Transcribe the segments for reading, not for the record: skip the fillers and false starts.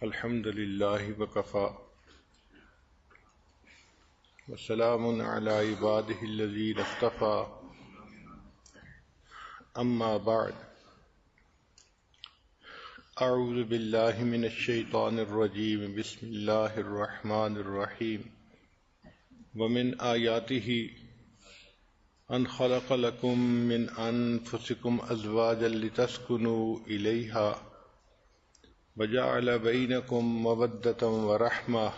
الحمد لله وكفى وسلام على عباده الذين اصطفى أما بعد أعوذ بالله من الشيطان الرجيم بسم الله الرحمن الرحيم ومن آياته أن خلق لكم من أنفسكم أزواجا لتسكنوا إليها وجعل بينكم مودة ورحمة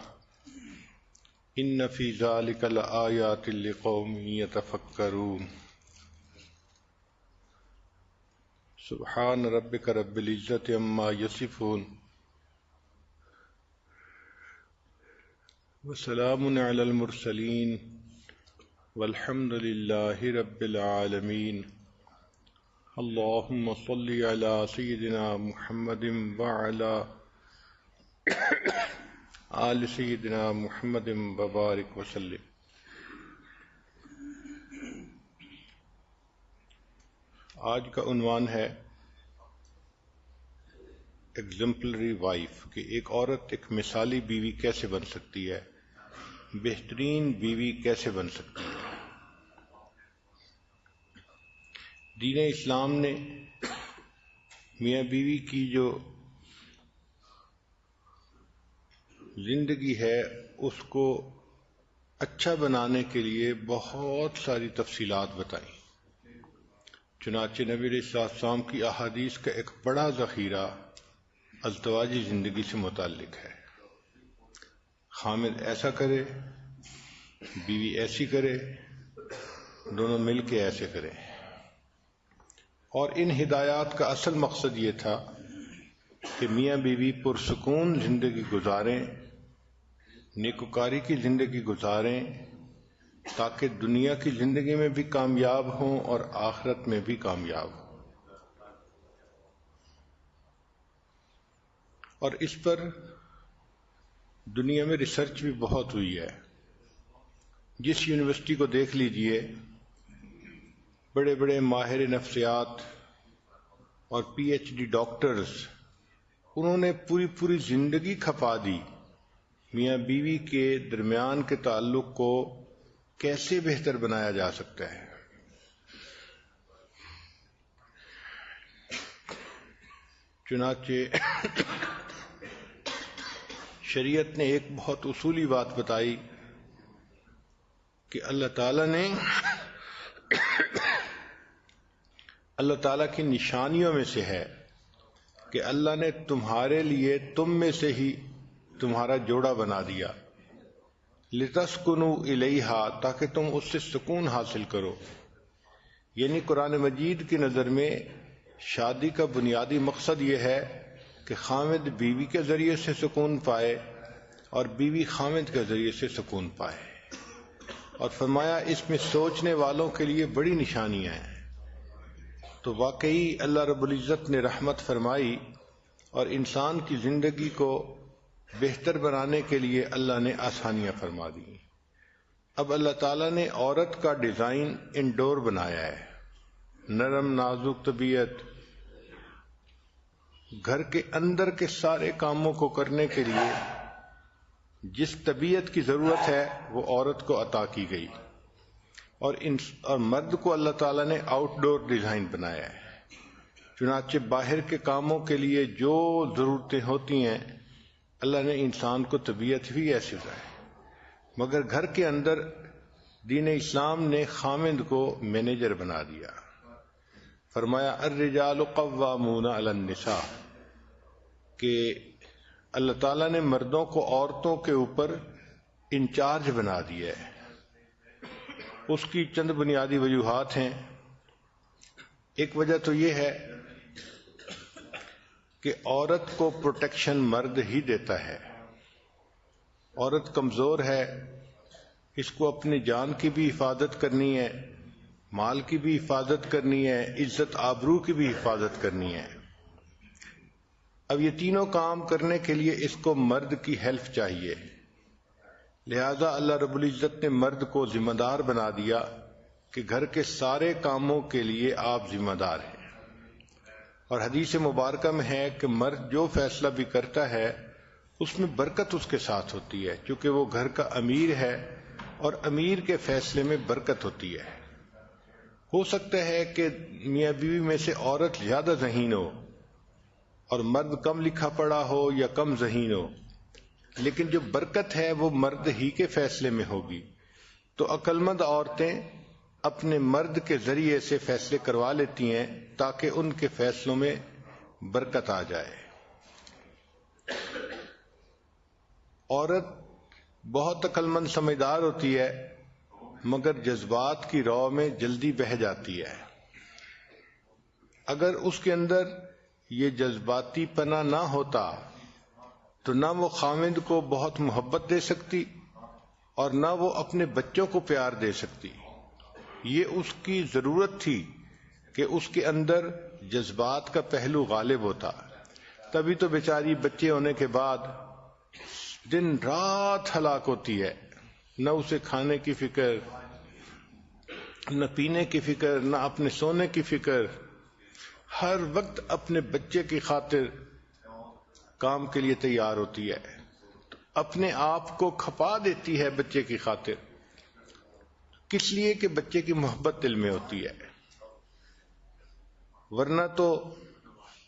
إن في ذلك لآيات لقوم يتفكرون سبحان ربك رب العزة عما يصفون وسلام على المرسلين والحمد لله رب العالمين اللهم صل على سيدنا محمد وعلى آل سيدنا محمد وبارك وسلم۔ آج کا عنوان ہے ایگزمپلری وائف، کہ ایک عورت ایک مثالی بیوی کیسے بن سکتی ہے، بہترین بیوی کیسے بن سکتی ہے۔ دین اسلام نے میاں بیوی کی جو زندگی ہے اس کو اچھا بنانے کے لیے بہت ساری تفصیلات بتائیں۔ چنانچہ نبی علیہ السلام کی احادیث کا ایک بڑا ذخیرہ ازدواجی زندگی سے متعلق ہے۔ خامد ایسا کرے، بیوی ایسی کرے، دونوں مل کے ایسے کریں۔ اور ان ہدایات کا اصل مقصد یہ تھا کہ میاں بیوی پرسکون زندگی گزاریں، نیکوکاری کی زندگی گزاریں، تاکہ دنیا کی زندگی میں بھی کامیاب ہوں اور آخرت میں بھی کامیاب ہوں۔ اور اس پر دنیا میں ریسرچ بھی بہت ہوئی ہے۔ جس یونیورسٹی کو دیکھ لیجئے، بڑے بڑے ماہر نفسیات اور پی ایچ ڈی ڈاکٹرز، انہوں نے پوری زندگی کھپا دی میاں بیوی کے درمیان کے تعلق کو کیسے بہتر بنایا جا سکتا ہے۔ چنانچہ شریعت نے ایک بہت اصولی بات بتائی کہ اللہ تعالیٰ کی نشانیوں میں سے ہے کہ اللہ نے تمہارے لیے تم میں سے ہی تمہارا جوڑا بنا دیا، لِتَسْكُنُوا إِلَيْهَا، تاکہ تم اس سے سکون حاصل کرو۔ یعنی قرآن مجید کی نظر میں شادی کا بنیادی مقصد یہ ہے کہ خامد بیوی کے ذریعے سے سکون پائے اور بیوی خامد کے ذریعے سے سکون پائے۔ اور فرمایا اس میں سوچنے والوں کے لیے بڑی نشانیاں ہیں۔ تو واقعی اللہ رب العزت نے رحمت فرمائی اور انسان کی زندگی کو بہتر بنانے کے لیے اللہ نے آسانیاں فرما دی۔ اب اللہ تعالیٰ نے عورت کا ڈیزائن انڈور بنایا ہے، نرم نازک طبیعت، گھر کے اندر کے سارے کاموں کو کرنے کے لیے جس طبیعت کی ضرورت ہے وہ عورت کو عطا کی گئی، اور مرد کو اللہ تعالیٰ نے آؤٹ ڈور ڈیزائن بنایا ہے۔ چنانچہ باہر کے کاموں کے لیے جو ضرورتیں ہوتی ہیں اللہ نے انسان کو طبیعت بھی ایسی بنائی، مگر گھر کے اندر دین اسلام نے خامند کو مینیجر بنا دیا۔ فرمایا الرجال قوامون علی النساء، کہ اللہ تعالیٰ نے مردوں کو عورتوں کے اوپر انچارج بنا دیا ہے۔ اس کی چند بنیادی وجوہات ہیں۔ ایک وجہ تو یہ ہے کہ عورت کو پروٹیکشن مرد ہی دیتا ہے۔ عورت کمزور ہے، اس کو اپنی جان کی بھی حفاظت کرنی ہے، مال کی بھی حفاظت کرنی ہے، عزت آبرو کی بھی حفاظت کرنی ہے۔ اب یہ تینوں کام کرنے کے لیے اس کو مرد کی ہیلپ چاہیے، لہذا اللہ رب العزت نے مرد کو ذمہ دار بنا دیا کہ گھر کے سارے کاموں کے لیے آپ ذمہ دار ہیں. اور حدیث مبارکہ میں ہے کہ مرد جو فیصلہ بھی کرتا ہے اس میں برکت اس کے ساتھ ہوتی ہے، چونکہ وہ گھر کا امیر ہے اور امیر کے فیصلے میں برکت ہوتی ہے۔ ہو سکتا ہے کہ میاں بیوی میں سے عورت زیادہ ذہین ہو اور مرد کم لکھا پڑھا ہو یا کم ذہین ہو، لیکن جو برکت ہے وہ مرد ہی کے فیصلے میں ہوگی۔ تو عقل مند عورتیں اپنے مرد کے ذریعے سے فیصلے کروا لیتی ہیں تاکہ ان کے فیصلوں میں برکت آ جائے۔ عورت بہت عقل مند سمجھدار ہوتی ہے مگر جذبات کی رو میں جلدی بہہ جاتی ہے۔ اگر اس کے اندر یہ جذباتی پنا نہ ہوتا تو نہ وہ خاوند کو بہت محبت دے سکتی اور نہ وہ اپنے بچوں کو پیار دے سکتی۔ یہ اس کی ضرورت تھی کہ اس کے اندر جذبات کا پہلو غالب ہوتا، تبھی تو بیچاری بچے ہونے کے بعد دن رات ہلاک ہوتی ہے، نہ اسے کھانے کی فکر، نہ پینے کی فکر، نہ اپنے سونے کی فکر، ہر وقت اپنے بچے کی خاطر کام کے لیے تیار ہوتی ہے، اپنے آپ کو کھپا دیتی ہے بچے کی خاطر، کس لیے کہ بچے کی محبت دل میں ہوتی ہے۔ ورنہ تو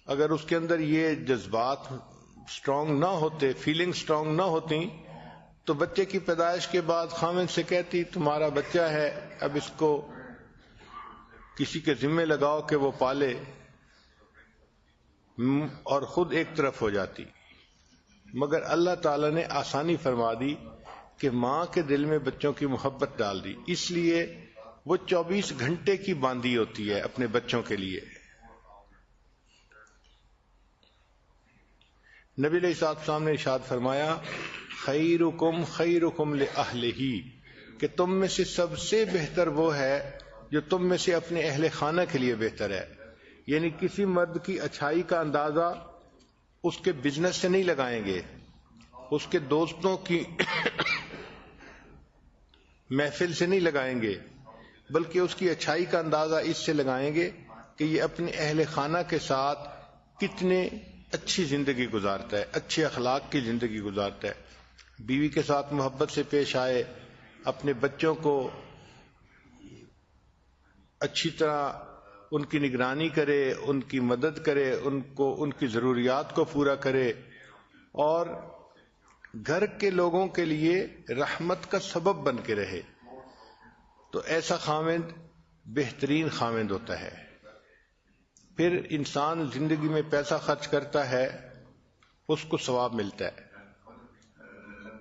اگر اس کے اندر یہ جذبات سٹرونگ نہ ہوتے، فیلنگ سٹرونگ نہ ہوتی، تو بچے کی پیدائش کے بعد خاوند سے کہتی تمہارا بچہ ہے، اب اس کو کسی کے ذمہ لگاؤ کہ وہ پالے، اور خود ایک طرف ہو جاتی۔ مگر اللہ تعالی نے آسانی فرما دی کہ ماں کے دل میں بچوں کی محبت ڈال دی، اس لیے وہ 24 گھنٹے کی باندھی ہوتی ہے اپنے بچوں کے لیے۔ نبی علیہ السلام نے ارشاد فرمایا خیرکم خیرکم لأہلہ، کہ تم میں سے سب سے بہتر وہ ہے جو تم میں سے اپنے اہل خانہ کے لیے بہتر ہے۔ یعنی کسی مرد کی اچھائی کا اندازہ اس کے بزنس سے نہیں لگائیں گے، اس کے دوستوں کی محفل سے نہیں لگائیں گے، بلکہ اس کی اچھائی کا اندازہ اس سے لگائیں گے کہ یہ اپنے اہل خانہ کے ساتھ کتنے اچھی زندگی گزارتا ہے، اچھے اخلاق کی زندگی گزارتا ہے، بیوی کے ساتھ محبت سے پیش آئے، اپنے بچوں کو اچھی طرح ان کی نگرانی کرے، ان کی مدد کرے، ان کی ضروریات کو پورا کرے، اور گھر کے لوگوں کے لیے رحمت کا سبب بن کے رہے، تو ایسا خاوند بہترین خاوند ہوتا ہے۔ پھر انسان زندگی میں پیسہ خرچ کرتا ہے، اس کو ثواب ملتا ہے،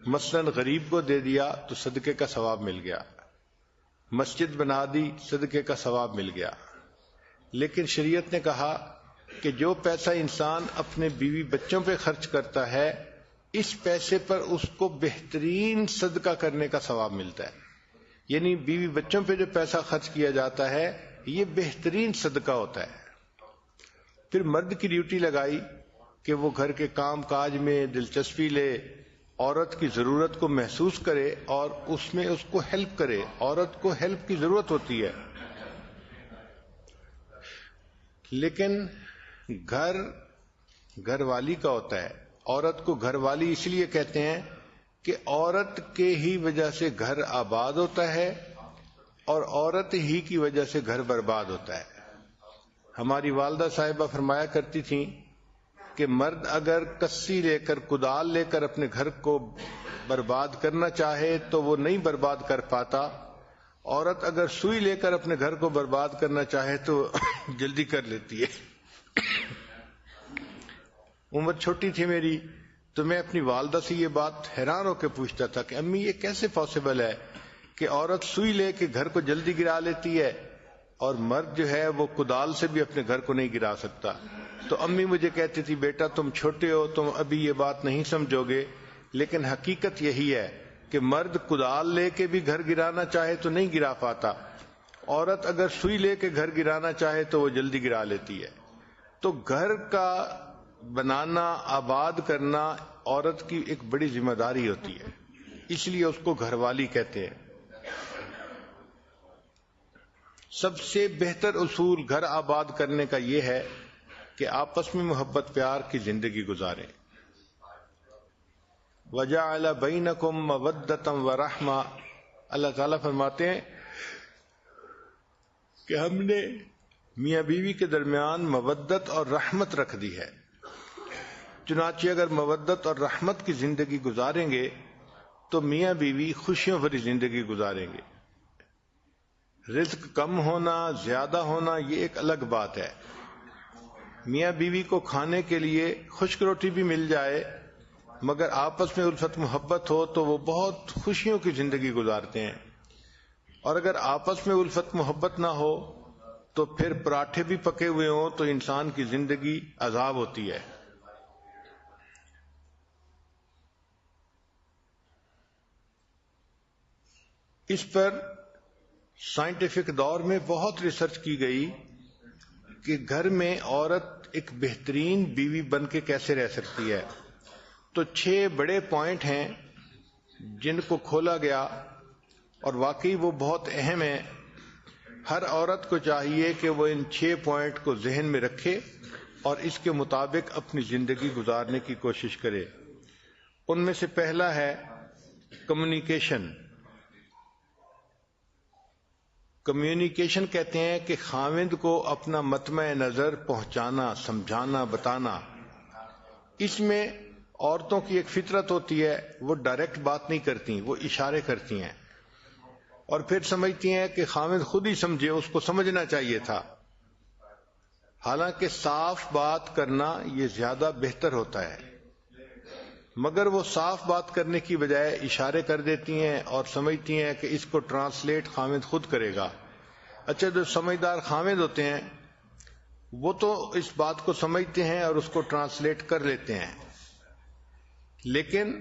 مثلا غریب کو دے دیا تو صدقے کا ثواب مل گیا، مسجد بنا دی صدقے کا ثواب مل گیا۔ لیکن شریعت نے کہا کہ جو پیسہ انسان اپنے بیوی بچوں پہ خرچ کرتا ہے، اس پیسے پر اس کو بہترین صدقہ کرنے کا ثواب ملتا ہے۔ یعنی بیوی بچوں پہ جو پیسہ خرچ کیا جاتا ہے یہ بہترین صدقہ ہوتا ہے۔ پھر مرد کی ڈیوٹی لگائی کہ وہ گھر کے کام کاج میں دلچسپی لے، عورت کی ضرورت کو محسوس کرے اور اس میں اس کو ہیلپ کرے۔ عورت کو ہیلپ کی ضرورت ہوتی ہے، لیکن گھر والی کا ہوتا ہے۔ عورت کو گھر والی اس لیے کہتے ہیں کہ عورت کے ہی وجہ سے گھر آباد ہوتا ہے اور عورت ہی کی وجہ سے گھر برباد ہوتا ہے۔ ہماری والدہ صاحبہ فرمایا کرتی تھیں کہ مرد اگر کسی لے کر، کدال لے کر اپنے گھر کو برباد کرنا چاہے تو وہ نہیں برباد کر پاتا، عورت اگر سوئی لے کر اپنے گھر کو برباد کرنا چاہے تو جلدی کر لیتی ہے۔ عمر چھوٹی تھی میری تو میں اپنی والدہ سے یہ بات حیران ہو کے پوچھتا تھا کہ امی یہ کیسے پاسبل ہے کہ عورت سوئی لے کے گھر کو جلدی گرا لیتی ہے اور مرد جو ہے وہ کدال سے بھی اپنے گھر کو نہیں گرا سکتا؟ تو امی مجھے کہتی تھی بیٹا تم چھوٹے ہو، تم ابھی یہ بات نہیں سمجھو گے، لیکن حقیقت یہی ہے کہ مرد کدال لے کے بھی گھر گرانا چاہے تو نہیں گرا پاتا، عورت اگر سوئی لے کے گھر گرانا چاہے تو وہ جلدی گرا لیتی ہے۔ تو گھر کا بنانا، آباد کرنا عورت کی ایک بڑی ذمہ داری ہوتی ہے، اس لیے اس کو گھر والی کہتے ہیں۔ سب سے بہتر اصول گھر آباد کرنے کا یہ ہے کہ آپس میں محبت پیار کی زندگی گزاریں۔ وَجَعَلَ بَيْنَكُمْ مَوَدَّةً وَرَحْمَةً، اللہ تعالیٰ فرماتے ہیں کہ ہم نے میاں بیوی کے درمیان مودت اور رحمت رکھ دی ہے۔ چنانچہ اگر مودت اور رحمت کی زندگی گزاریں گے تو میاں بیوی خوشیوں بھری زندگی گزاریں گے۔ رزق کم ہونا زیادہ ہونا یہ ایک الگ بات ہے۔ میاں بیوی کو کھانے کے لیے خشک روٹی بھی مل جائے مگر آپس میں الفت محبت ہو تو وہ بہت خوشیوں کی زندگی گزارتے ہیں، اور اگر آپس میں الفت محبت نہ ہو تو پھر پراٹھے بھی پکے ہوئے ہوں تو انسان کی زندگی عذاب ہوتی ہے۔ اس پر سائنٹیفک دور میں بہت ریسرچ کی گئی کہ گھر میں عورت ایک بہترین بیوی بن کے کیسے رہ سکتی ہے۔ تو 6 بڑے پوائنٹ ہیں جن کو کھولا گیا اور واقعی وہ بہت اہم ہیں۔ ہر عورت کو چاہیے کہ وہ ان 6 پوائنٹ کو ذہن میں رکھے اور اس کے مطابق اپنی زندگی گزارنے کی کوشش کرے۔ ان میں سے پہلا ہے کمیونیکیشن۔ کمیونیکیشن کہتے ہیں کہ خاوند کو اپنا مطمع نظر پہنچانا، سمجھانا، بتانا۔ اس میں عورتوں کی ایک فطرت ہوتی ہے، وہ ڈائریکٹ بات نہیں کرتی، وہ اشارے کرتی ہیں اور پھر سمجھتی ہیں کہ خاوند خود ہی سمجھے، اس کو سمجھنا چاہیے تھا۔ حالانکہ صاف بات کرنا یہ زیادہ بہتر ہوتا ہے، مگر وہ صاف بات کرنے کی بجائے اشارے کر دیتی ہیں اور سمجھتی ہیں کہ اس کو ٹرانسلیٹ خاوند خود کرے گا۔ اچھا، جو سمجھدار خاوند ہوتے ہیں وہ تو اس بات کو سمجھتے ہیں اور اس کو ٹرانسلیٹ کر لیتے ہیں، لیکن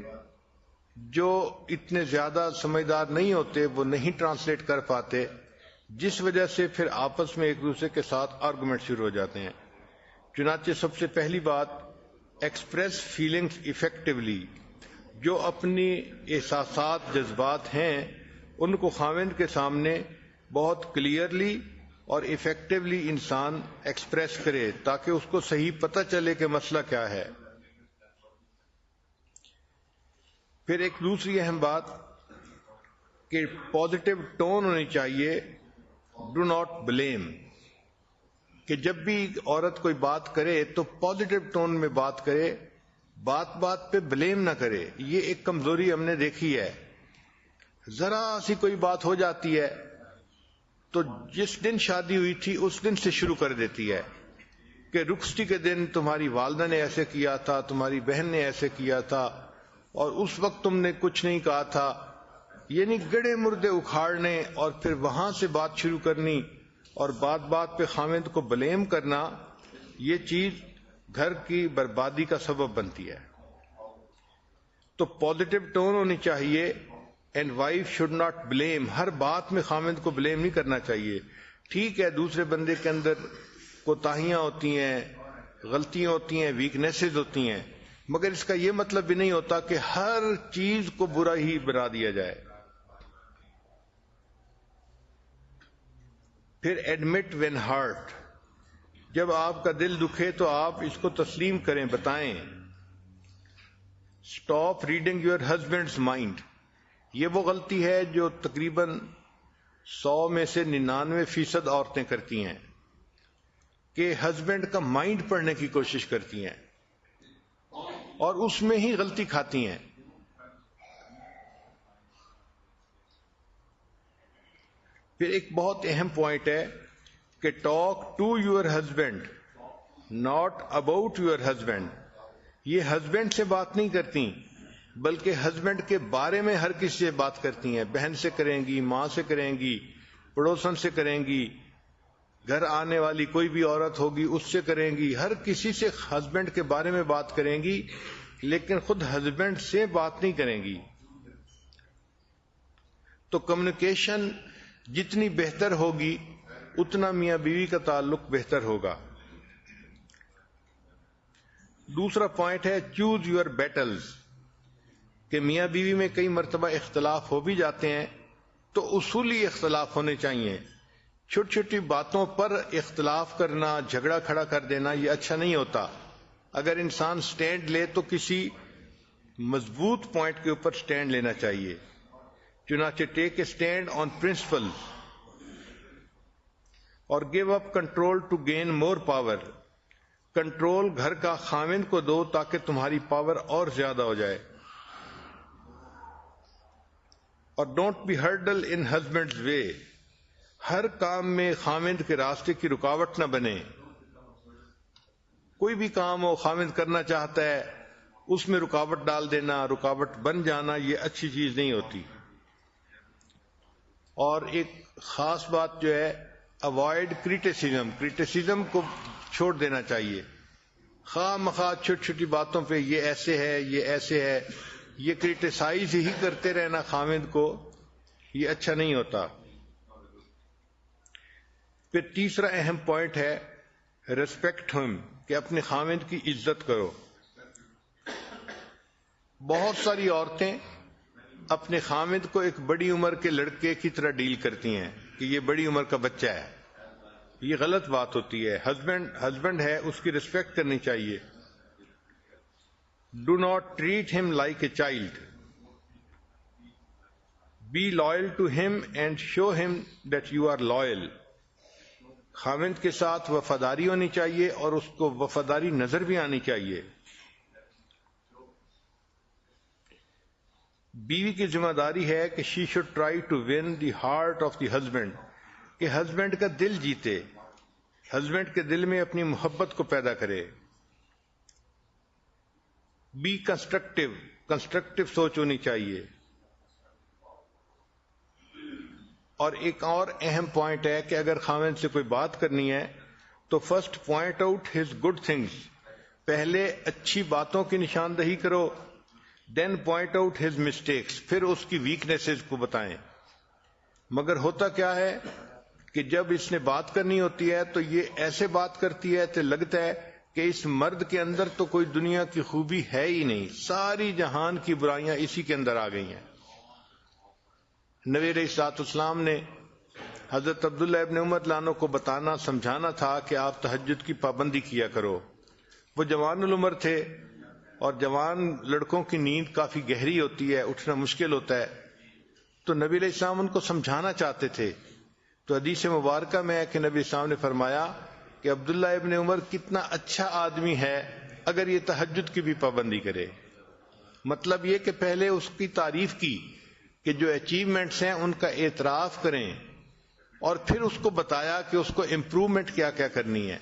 جو اتنے زیادہ سمجھدار نہیں ہوتے وہ نہیں ٹرانسلیٹ کر پاتے، جس وجہ سے پھر آپس میں ایک دوسرے کے ساتھ آرگومنٹ شروع ہو جاتے ہیں۔ چنانچہ سب سے پہلی بات، ایکسپریس فیلنگز افیکٹولی۔ جو اپنی احساسات، جذبات ہیں ان کو خاوند کے سامنے بہت کلیئرلی اور افیکٹولی انسان ایکسپریس کرے تاکہ اس کو صحیح پتہ چلے کہ مسئلہ کیا ہے۔ پھر ایک دوسری اہم بات کہ پازیٹو ٹون ہونی چاہیے، ڈو ناٹ بلیم، کہ جب بھی عورت کوئی بات کرے تو پازیٹو ٹون میں بات کرے، بات بات پہ بلیم نہ کرے۔ یہ ایک کمزوری ہم نے دیکھی ہے، ذرا سی کوئی بات ہو جاتی ہے تو جس دن شادی ہوئی تھی اس دن سے شروع کر دیتی ہے کہ رخصتی کے دن تمہاری والدہ نے ایسے کیا تھا، تمہاری بہن نے ایسے کیا تھا اور اس وقت تم نے کچھ نہیں کہا تھا، یعنی گڑے مردے اکھاڑنے اور پھر وہاں سے بات شروع کرنی اور بات بات پہ خاوند کو بلیم کرنا، یہ چیز گھر کی بربادی کا سبب بنتی ہے۔ تو پازیٹو ٹون ہونی چاہیے، and wife should not blame. ہر بات میں خاوند کو بلیم نہیں کرنا چاہیے۔ ٹھیک ہے، دوسرے بندے کے اندر کوتاہیاں ہوتی ہیں، غلطیاں ہوتی ہیں، ویکنیسز ہوتی ہیں، مگر اس کا یہ مطلب بھی نہیں ہوتا کہ ہر چیز کو برا ہی بنا دیا جائے۔ پھر ایڈمٹ وین ہارٹ، جب آپ کا دل دکھے تو آپ اس کو تسلیم کریں، بتائیں۔ Stop reading your husbands mind, یہ وہ غلطی ہے جو تقریباً 100 میں سے 99% عورتیں کرتی ہیں کہ ہسبینڈ کا مائنڈ پڑھنے کی کوشش کرتی ہیں اور اس میں ہی غلطی کھاتی ہیں۔ پھر ایک بہت اہم پوائنٹ ہے کہ talk to your husband not about your husband. یہ ہسبینڈ سے بات نہیں کرتی بلکہ ہسبینڈ کے بارے میں ہر کسی سے بات کرتی ہیں۔ بہن سے کریں گی، ماں سے کریں گی، پڑوسن سے کریں گی، گھر آنے والی کوئی بھی عورت ہوگی اس سے کریں گی، ہر کسی سے ہسبینڈ کے بارے میں بات کریں گی، لیکن خود ہسبینڈ سے بات نہیں کریں گی۔ تو کمیونیکیشن جتنی بہتر ہوگی اتنا میاں بیوی کا تعلق بہتر ہوگا۔ دوسرا پوائنٹ ہے چوز یور بیٹلز، کہ میاں بیوی میں کئی مرتبہ اختلاف ہو بھی جاتے ہیں تو اصولی اختلاف ہونے چاہیے۔ چھوٹی چھوٹی باتوں پر اختلاف کرنا، جھگڑا کھڑا کر دینا، یہ اچھا نہیں ہوتا۔ اگر انسان سٹینڈ لے تو کسی مضبوط پوائنٹ کے اوپر سٹینڈ لینا چاہیے. چنانچہ take a stand on principle اور give up control to gain more power. Control گھر کا خاوند کو دو تاکہ تمہاری پاور اور زیادہ ہو جائے. اور don't be hurdle in husband's way. ہر کام میں خاوند کے راستے کی رکاوٹ نہ بنے. کوئی بھی کام ہو خاوند کرنا چاہتا ہے اس میں رکاوٹ ڈال دینا، رکاوٹ بن جانا، یہ اچھی چیز نہیں ہوتی. اور ایک خاص بات جو ہے اوائڈ کریٹیسزم کو چھوڑ دینا چاہیے. خواہ مخواہ چھوٹی چھوٹی باتوں پہ یہ ایسے ہے یہ ایسے ہے، یہ کریٹیسائز ہی کرتے رہنا خاوند کو، یہ اچھا نہیں ہوتا. پھر تیسرا اہم پوائنٹ ہے ریسپیکٹ ہم، کہ اپنے خاوند کی عزت کرو. بہت ساری عورتیں اپنے خاوند کو ایک بڑی عمر کے لڑکے کی طرح ڈیل کرتی ہیں کہ یہ بڑی عمر کا بچہ ہے. یہ غلط بات ہوتی ہے. ہسبینڈ ہے، اس کی ریسپیکٹ کرنی چاہیے. Do not treat him like a child. Be loyal to him and show him that you are loyal. خاوند کے ساتھ وفاداری ہونی چاہیے اور اس کو وفاداری نظر بھی آنی چاہیے. بیوی کی ذمہ داری ہے کہ she should try to win the heart of the husband, کہ ہسبینڈ کا دل جیتے، ہسبینڈ کے دل میں اپنی محبت کو پیدا کرے. بی کنسٹرکٹیو سوچ ہونی چاہیے. اور ایک اور اہم پوائنٹ ہے کہ اگر خاوند سے کوئی بات کرنی ہے تو first point out his good things. پہلے اچھی باتوں کی نشاندہی کرو، دین پوائنٹ آؤٹ ہز مسٹیکس، پھر اس کی ویکنیسز کو بتائیں. مگر ہوتا کیا ہے کہ جب اس نے بات کرنی ہوتی ہے تو یہ ایسے بات کرتی ہے تو لگتا ہے کہ اس مرد کے اندر تو کوئی دنیا کی خوبی ہے ہی نہیں، ساری جہان کی برائیاں اسی کے اندر آ گئی ہیں. نبی علیہ الصلوۃ والسلام نے حضرت عبداللہ ابن عمر لانو کو بتانا سمجھانا تھا کہ آپ تہجد کی پابندی کیا کرو. وہ جوان العمر تھے اور جوان لڑکوں کی نیند کافی گہری ہوتی ہے، اٹھنا مشکل ہوتا ہے. تو نبی علیہ السلام ان کو سمجھانا چاہتے تھے. تو حدیث مبارکہ میں ہے کہ نبی السلام نے فرمایا کہ عبداللہ ابن عمر کتنا اچھا آدمی ہے اگر یہ تہجد کی بھی پابندی کرے. مطلب یہ کہ پہلے اس کی تعریف کی کہ جو اچیومنٹس ہیں ان کا اعتراف کریں اور پھر اس کو بتایا کہ اس کو امپروومنٹ کیا کیا کرنی ہے.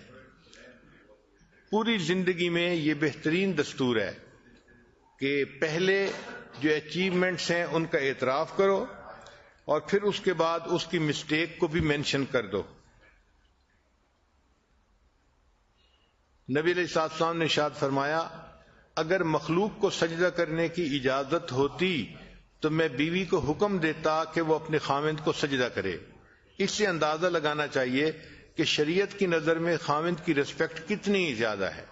پوری زندگی میں یہ بہترین دستور ہے کہ پہلے جو اچیومنٹس ہیں ان کا اعتراف کرو اور پھر اس کے بعد اس کی مسٹیک کو بھی مینشن کر دو. نبی علیہ السلام نے ارشاد فرمایا اگر مخلوق کو سجدہ کرنے کی اجازت ہوتی تو میں بیوی کو حکم دیتا کہ وہ اپنے خاوند کو سجدہ کرے. اس سے اندازہ لگانا چاہیے کہ شریعت کی نظر میں خاوند کی ریسپیکٹ کتنی زیادہ ہے.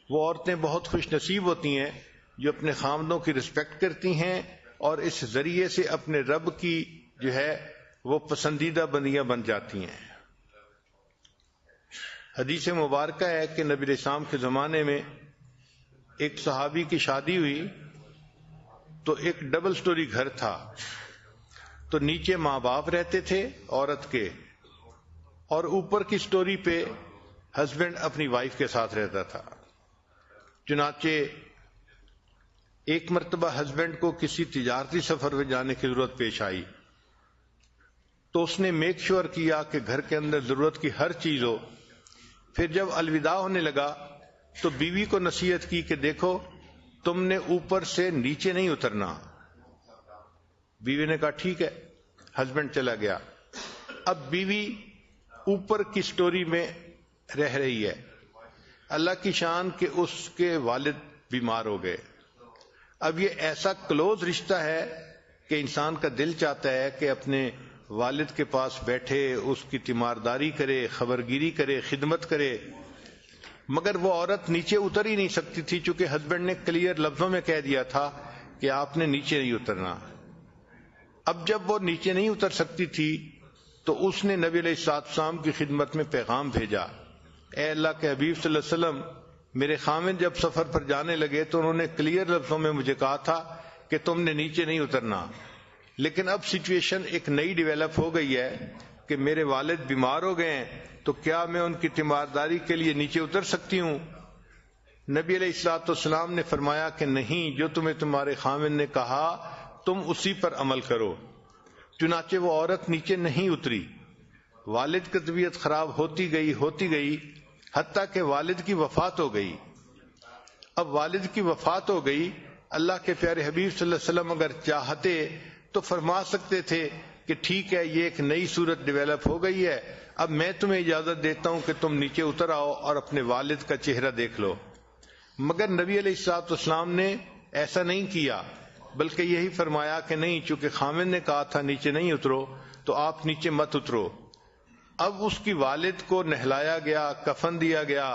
وہ عورتیں بہت خوش نصیب ہوتی ہیں جو اپنے خاوندوں کی ریسپیکٹ کرتی ہیں اور اس ذریعے سے اپنے رب کی جو ہے وہ پسندیدہ بندیاں بن جاتی ہیں. حدیث مبارکہ ہے کہ نبی علیہ السلام کے زمانے میں ایک صحابی کی شادی ہوئی تو ایک ڈبل سٹوری گھر تھا. تو نیچے ماں باپ رہتے تھے عورت کے اور اوپر کی سٹوری پہ ہسبینڈ اپنی وائف کے ساتھ رہتا تھا. چنانچہ ایک مرتبہ ہسبینڈ کو کسی تجارتی سفر میں جانے کی ضرورت پیش آئی تو اس نے میک شور کیا کہ گھر کے اندر ضرورت کی ہر چیز ہو. پھر جب الوداع ہونے لگا تو بیوی کو نصیحت کی کہ دیکھو تم نے اوپر سے نیچے نہیں اترنا. بیوی نے کہا ٹھیک ہے. ہسبینڈ چلا گیا. اب بیوی اوپر کی سٹوری میں رہ رہی ہے. اللہ کی شان کہ اس کے والد بیمار ہو گئے. اب یہ ایسا کلوز رشتہ ہے کہ انسان کا دل چاہتا ہے کہ اپنے والد کے پاس بیٹھے، اس کی تیمارداری کرے، خبرگیری کرے، خدمت کرے. مگر وہ عورت نیچے اتر ہی نہیں سکتی تھی چونکہ ہسبینڈ نے کلیئر لفظوں میں کہہ دیا تھا کہ آپ نے نیچے نہیں اترنا. اب جب وہ نیچے نہیں اتر سکتی تھی تو اس نے نبی علیہ السلام کی خدمت میں پیغام بھیجا، اے اللہ کے حبیب صلی اللہ علیہ وسلم میرے خامند جب سفر پر جانے لگے تو انہوں نے کلیئر لفظوں میں مجھے کہا تھا کہ تم نے نیچے نہیں اترنا، لیکن اب سچویشن ایک نئی ڈیولپ ہو گئی ہے کہ میرے والد بیمار ہو گئے ہیں، تو کیا میں ان کی تیمارداری کے لیے نیچے اتر سکتی ہوں؟ نبی علیہ الصلوۃ والسلام نے فرمایا کہ نہیں، جو تمہیں تمہارے خامند نے کہا تم اسی پر عمل کرو۔ چنانچہ وہ عورت نیچے نہیں اتری۔ والد کی طبیعت خراب ہوتی گئی حتیٰ کہ والد کی وفات ہو گئی۔ اب والد کی وفات ہو گئی، اللہ کے پیارے حبیب صلی اللہ علیہ وسلم اگر چاہتے تو فرما سکتے تھے کہ ٹھیک ہے، یہ ایک نئی صورت ڈیولپ ہو گئی ہے، اب میں تمہیں اجازت دیتا ہوں کہ تم نیچے اتر آؤ اور اپنے والد کا چہرہ دیکھ لو۔ مگر نبی علیہ الصلوۃ والسلام نے ایسا نہیں کیا، بلکہ یہی فرمایا کہ نہیں، چونکہ خامند نے کہا تھا نیچے نہیں اترو تو آپ نیچے مت اترو۔ اب اس کی والد کو نہلایا گیا، کفن دیا گیا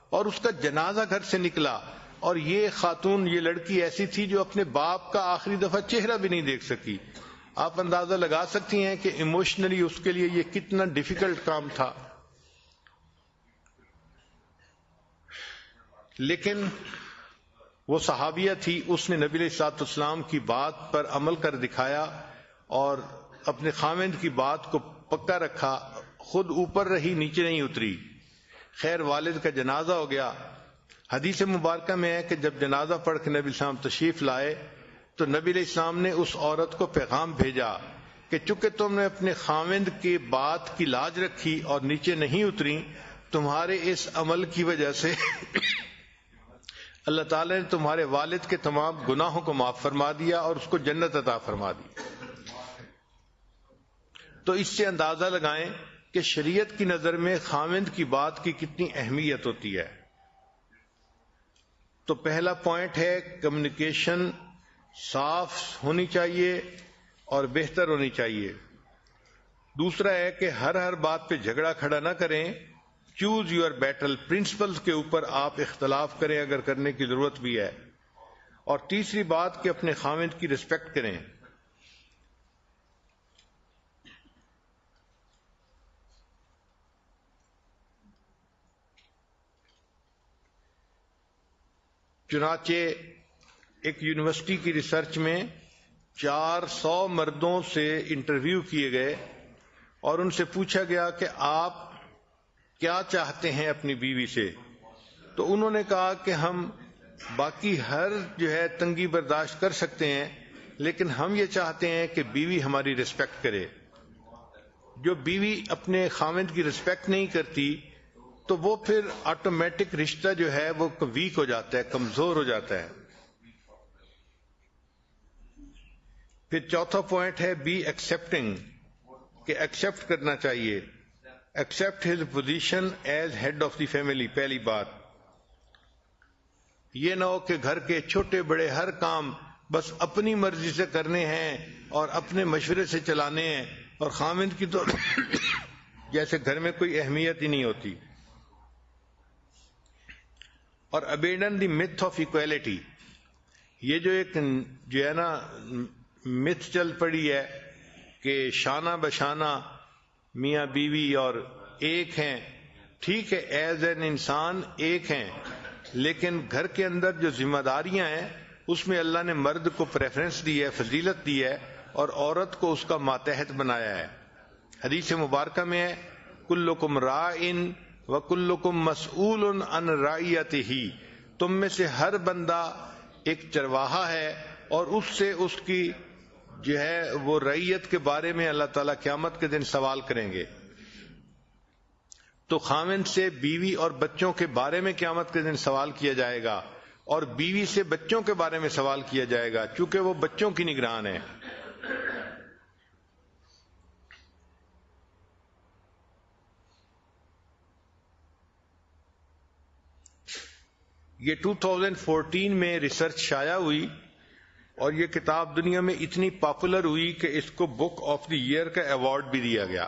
اور اس کا جنازہ گھر سے نکلا، اور یہ خاتون، یہ لڑکی ایسی تھی جو اپنے باپ کا آخری دفعہ چہرہ بھی نہیں دیکھ سکی۔ آپ اندازہ لگا سکتی ہیں کہ ایموشنلی اس کے لیے یہ کتنا ڈیفیکلٹ کام تھا۔ لیکن وہ صحابیہ تھی، اس نے نبی علیہ الصلوۃ والسلام کی بات پر عمل کر دکھایا اور اپنے خامند کی بات کو پکا رکھا، خود اوپر رہی، نیچے نہیں اتری۔ خیر، والد کا جنازہ ہو گیا۔ حدیث مبارکہ میں ہے کہ جب جنازہ پڑھ کے نبی السلام تشریف لائے تو نبی علیہ السلام نے اس عورت کو پیغام بھیجا کہ چونکہ تم نے اپنے خامند کی بات کی لاج رکھی اور نیچے نہیں اتری، تمہارے اس عمل کی وجہ سے اللہ تعالی نے تمہارے والد کے تمام گناہوں کو معاف فرما دیا اور اس کو جنت عطا فرما دی۔ تو اس سے اندازہ لگائیں کہ شریعت کی نظر میں خامند کی بات کی کتنی اہمیت ہوتی ہے۔ تو پہلا پوائنٹ ہے کمیونیکیشن صاف ہونی چاہیے اور بہتر ہونی چاہیے۔ دوسرا ہے کہ ہر بات پہ جھگڑا کھڑا نہ کریں، چوز یور بیٹل، پرنسپلز کے اوپر آپ اختلاف کریں اگر کرنے کی ضرورت بھی ہے۔ اور تیسری بات کہ اپنے خامند کی رسپیکٹ کریں۔ چنانچہ ایک یونیورسٹی کی ریسرچ میں 400 مردوں سے انٹرویو کیے گئے اور ان سے پوچھا گیا کہ آپ کیا چاہتے ہیں اپنی بیوی سے، تو انہوں نے کہا کہ ہم باقی ہر تنگی برداشت کر سکتے ہیں، لیکن ہم یہ چاہتے ہیں کہ بیوی ہماری رسپیکٹ کرے۔ جو بیوی اپنے خامند کی رسپیکٹ نہیں کرتی تو وہ پھر آٹومیٹک رشتہ وہ ویک ہو جاتا ہے، کمزور ہو جاتا ہے۔ پھر چوتھا پوائنٹ ہے بی ایکسپٹنگ، کہ ایکسپٹ کرنا چاہیے، accept his position as head of the family. پہلی بات یہ نہ ہو کہ گھر کے چھوٹے بڑے ہر کام بس اپنی مرضی سے کرنے ہیں اور اپنے مشورے سے چلانے ہیں، اور خامند کی تو جیسے گھر میں کوئی اہمیت ہی نہیں ہوتی۔ اور abandon the myth of equality, یہ جو ایک متھ چل پڑی ہے کہ شانہ بشانہ میاں بیوی اور ایک ہیں، ٹھیک ہے، ایز این انسان ایک ہیں، لیکن گھر کے اندر جو ذمہ داریاں ہیں اس میں اللہ نے مرد کو پریفرنس دی ہے، فضیلت دی ہے، اور عورت کو اس کا ماتحت بنایا ہے۔ حدیث مبارکہ میں ہے کلکم راعٍ وکلکم مسئول عن رعیتہ، تم میں سے ہر بندہ ایک چرواہا ہے اور اس سے اس کی وہ رعیت کے بارے میں اللہ تعالیٰ قیامت کے دن سوال کریں گے۔ تو خامند سے بیوی اور بچوں کے بارے میں قیامت کے دن سوال کیا جائے گا، اور بیوی سے بچوں کے بارے میں سوال کیا جائے گا، چونکہ وہ بچوں کی نگران ہے۔ یہ 2014 میں ریسرچ شائع ہوئی اور یہ کتاب دنیا میں اتنی پاپولر ہوئی کہ اس کو بک آف دی ایئر کا ایوارڈ بھی دیا گیا،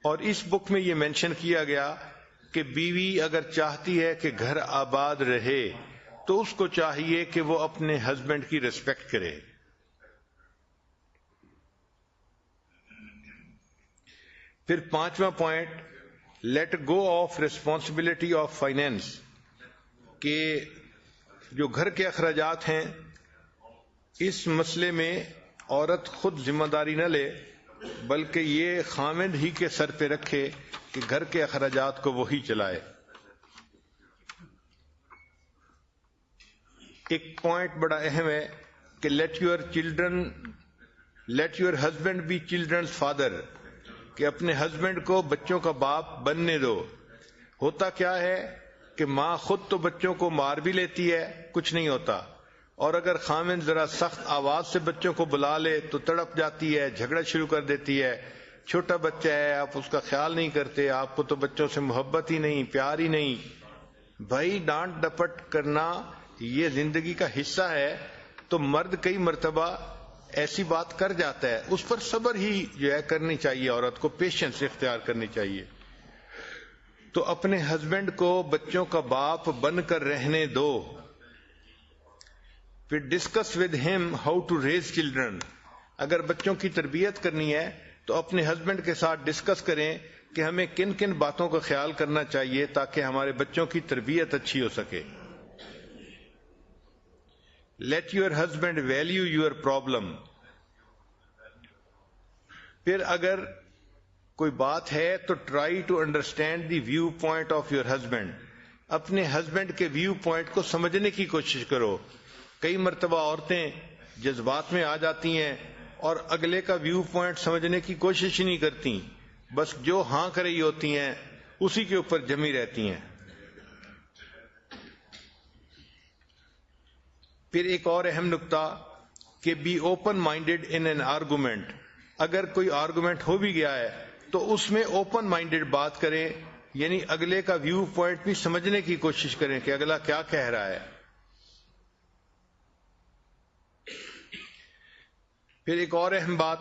اور اس بک میں یہ مینشن کیا گیا کہ بیوی اگر چاہتی ہے کہ گھر آباد رہے تو اس کو چاہیے کہ وہ اپنے ہسبینڈ کی ریسپیکٹ کرے۔ پھر 5واں point, let go of responsibility of finance, کہ جو گھر کے اخراجات ہیں اس مسئلے میں عورت خود ذمہ داری نہ لے، بلکہ یہ خاوند ہی کے سر پہ رکھے کہ گھر کے اخراجات کو وہی چلائے۔ ایک پوائنٹ بڑا اہم ہے کہ let your husband be childrens father, کہ اپنے ہسبینڈ کو بچوں کا باپ بننے دو۔ ہوتا کیا ہے کہ ماں خود تو بچوں کو مار بھی لیتی ہے، کچھ نہیں ہوتا، اور اگر خاوند ذرا سخت آواز سے بچوں کو بلا لے تو تڑپ جاتی ہے، جھگڑا شروع کر دیتی ہے، چھوٹا بچہ ہے آپ اس کا خیال نہیں کرتے، آپ کو تو بچوں سے محبت ہی نہیں، پیار ہی نہیں۔ بھائی ڈانٹ ڈپٹ کرنا یہ زندگی کا حصہ ہے، تو مرد کئی مرتبہ ایسی بات کر جاتا ہے، اس پر صبر ہی جو ہے کرنی چاہیے، عورت کو پیشنس اختیار کرنی چاہیے۔ تو اپنے ہسبینڈ کو بچوں کا باپ بن کر رہنے دو۔ پھر discuss with him how to raise children, اگر بچوں کی تربیت کرنی ہے تو اپنے ہسبینڈ کے ساتھ ڈسکس کریں کہ ہمیں کن کن باتوں کا خیال کرنا چاہیے تاکہ ہمارے بچوں کی تربیت اچھی ہو سکے۔ Let your husband value your problem, پھر اگر کوئی بات ہے تو try to understand the view point of your husband, اپنے ہسبینڈ کے ویو پوائنٹ کو سمجھنے کی کوشش کرو۔ کئی مرتبہ عورتیں جذبات میں آ جاتی ہیں اور اگلے کا ویو پوائنٹ سمجھنے کی کوشش ہی نہیں کرتی، بس جو ہاں کر رہی ہوتی ہیں اسی کے اوپر جمی رہتی ہیں۔ پھر ایک اور اہم نکتہ کہ be open minded in an argument, اگر کوئی آرگومنٹ ہو بھی گیا ہے تو اس میں اوپن مائنڈیڈ بات کریں، یعنی اگلے کا ویو پوائنٹ بھی سمجھنے کی کوشش کریں کہ اگلا کیا کہہ رہا ہے۔ پھر ایک اور اہم بات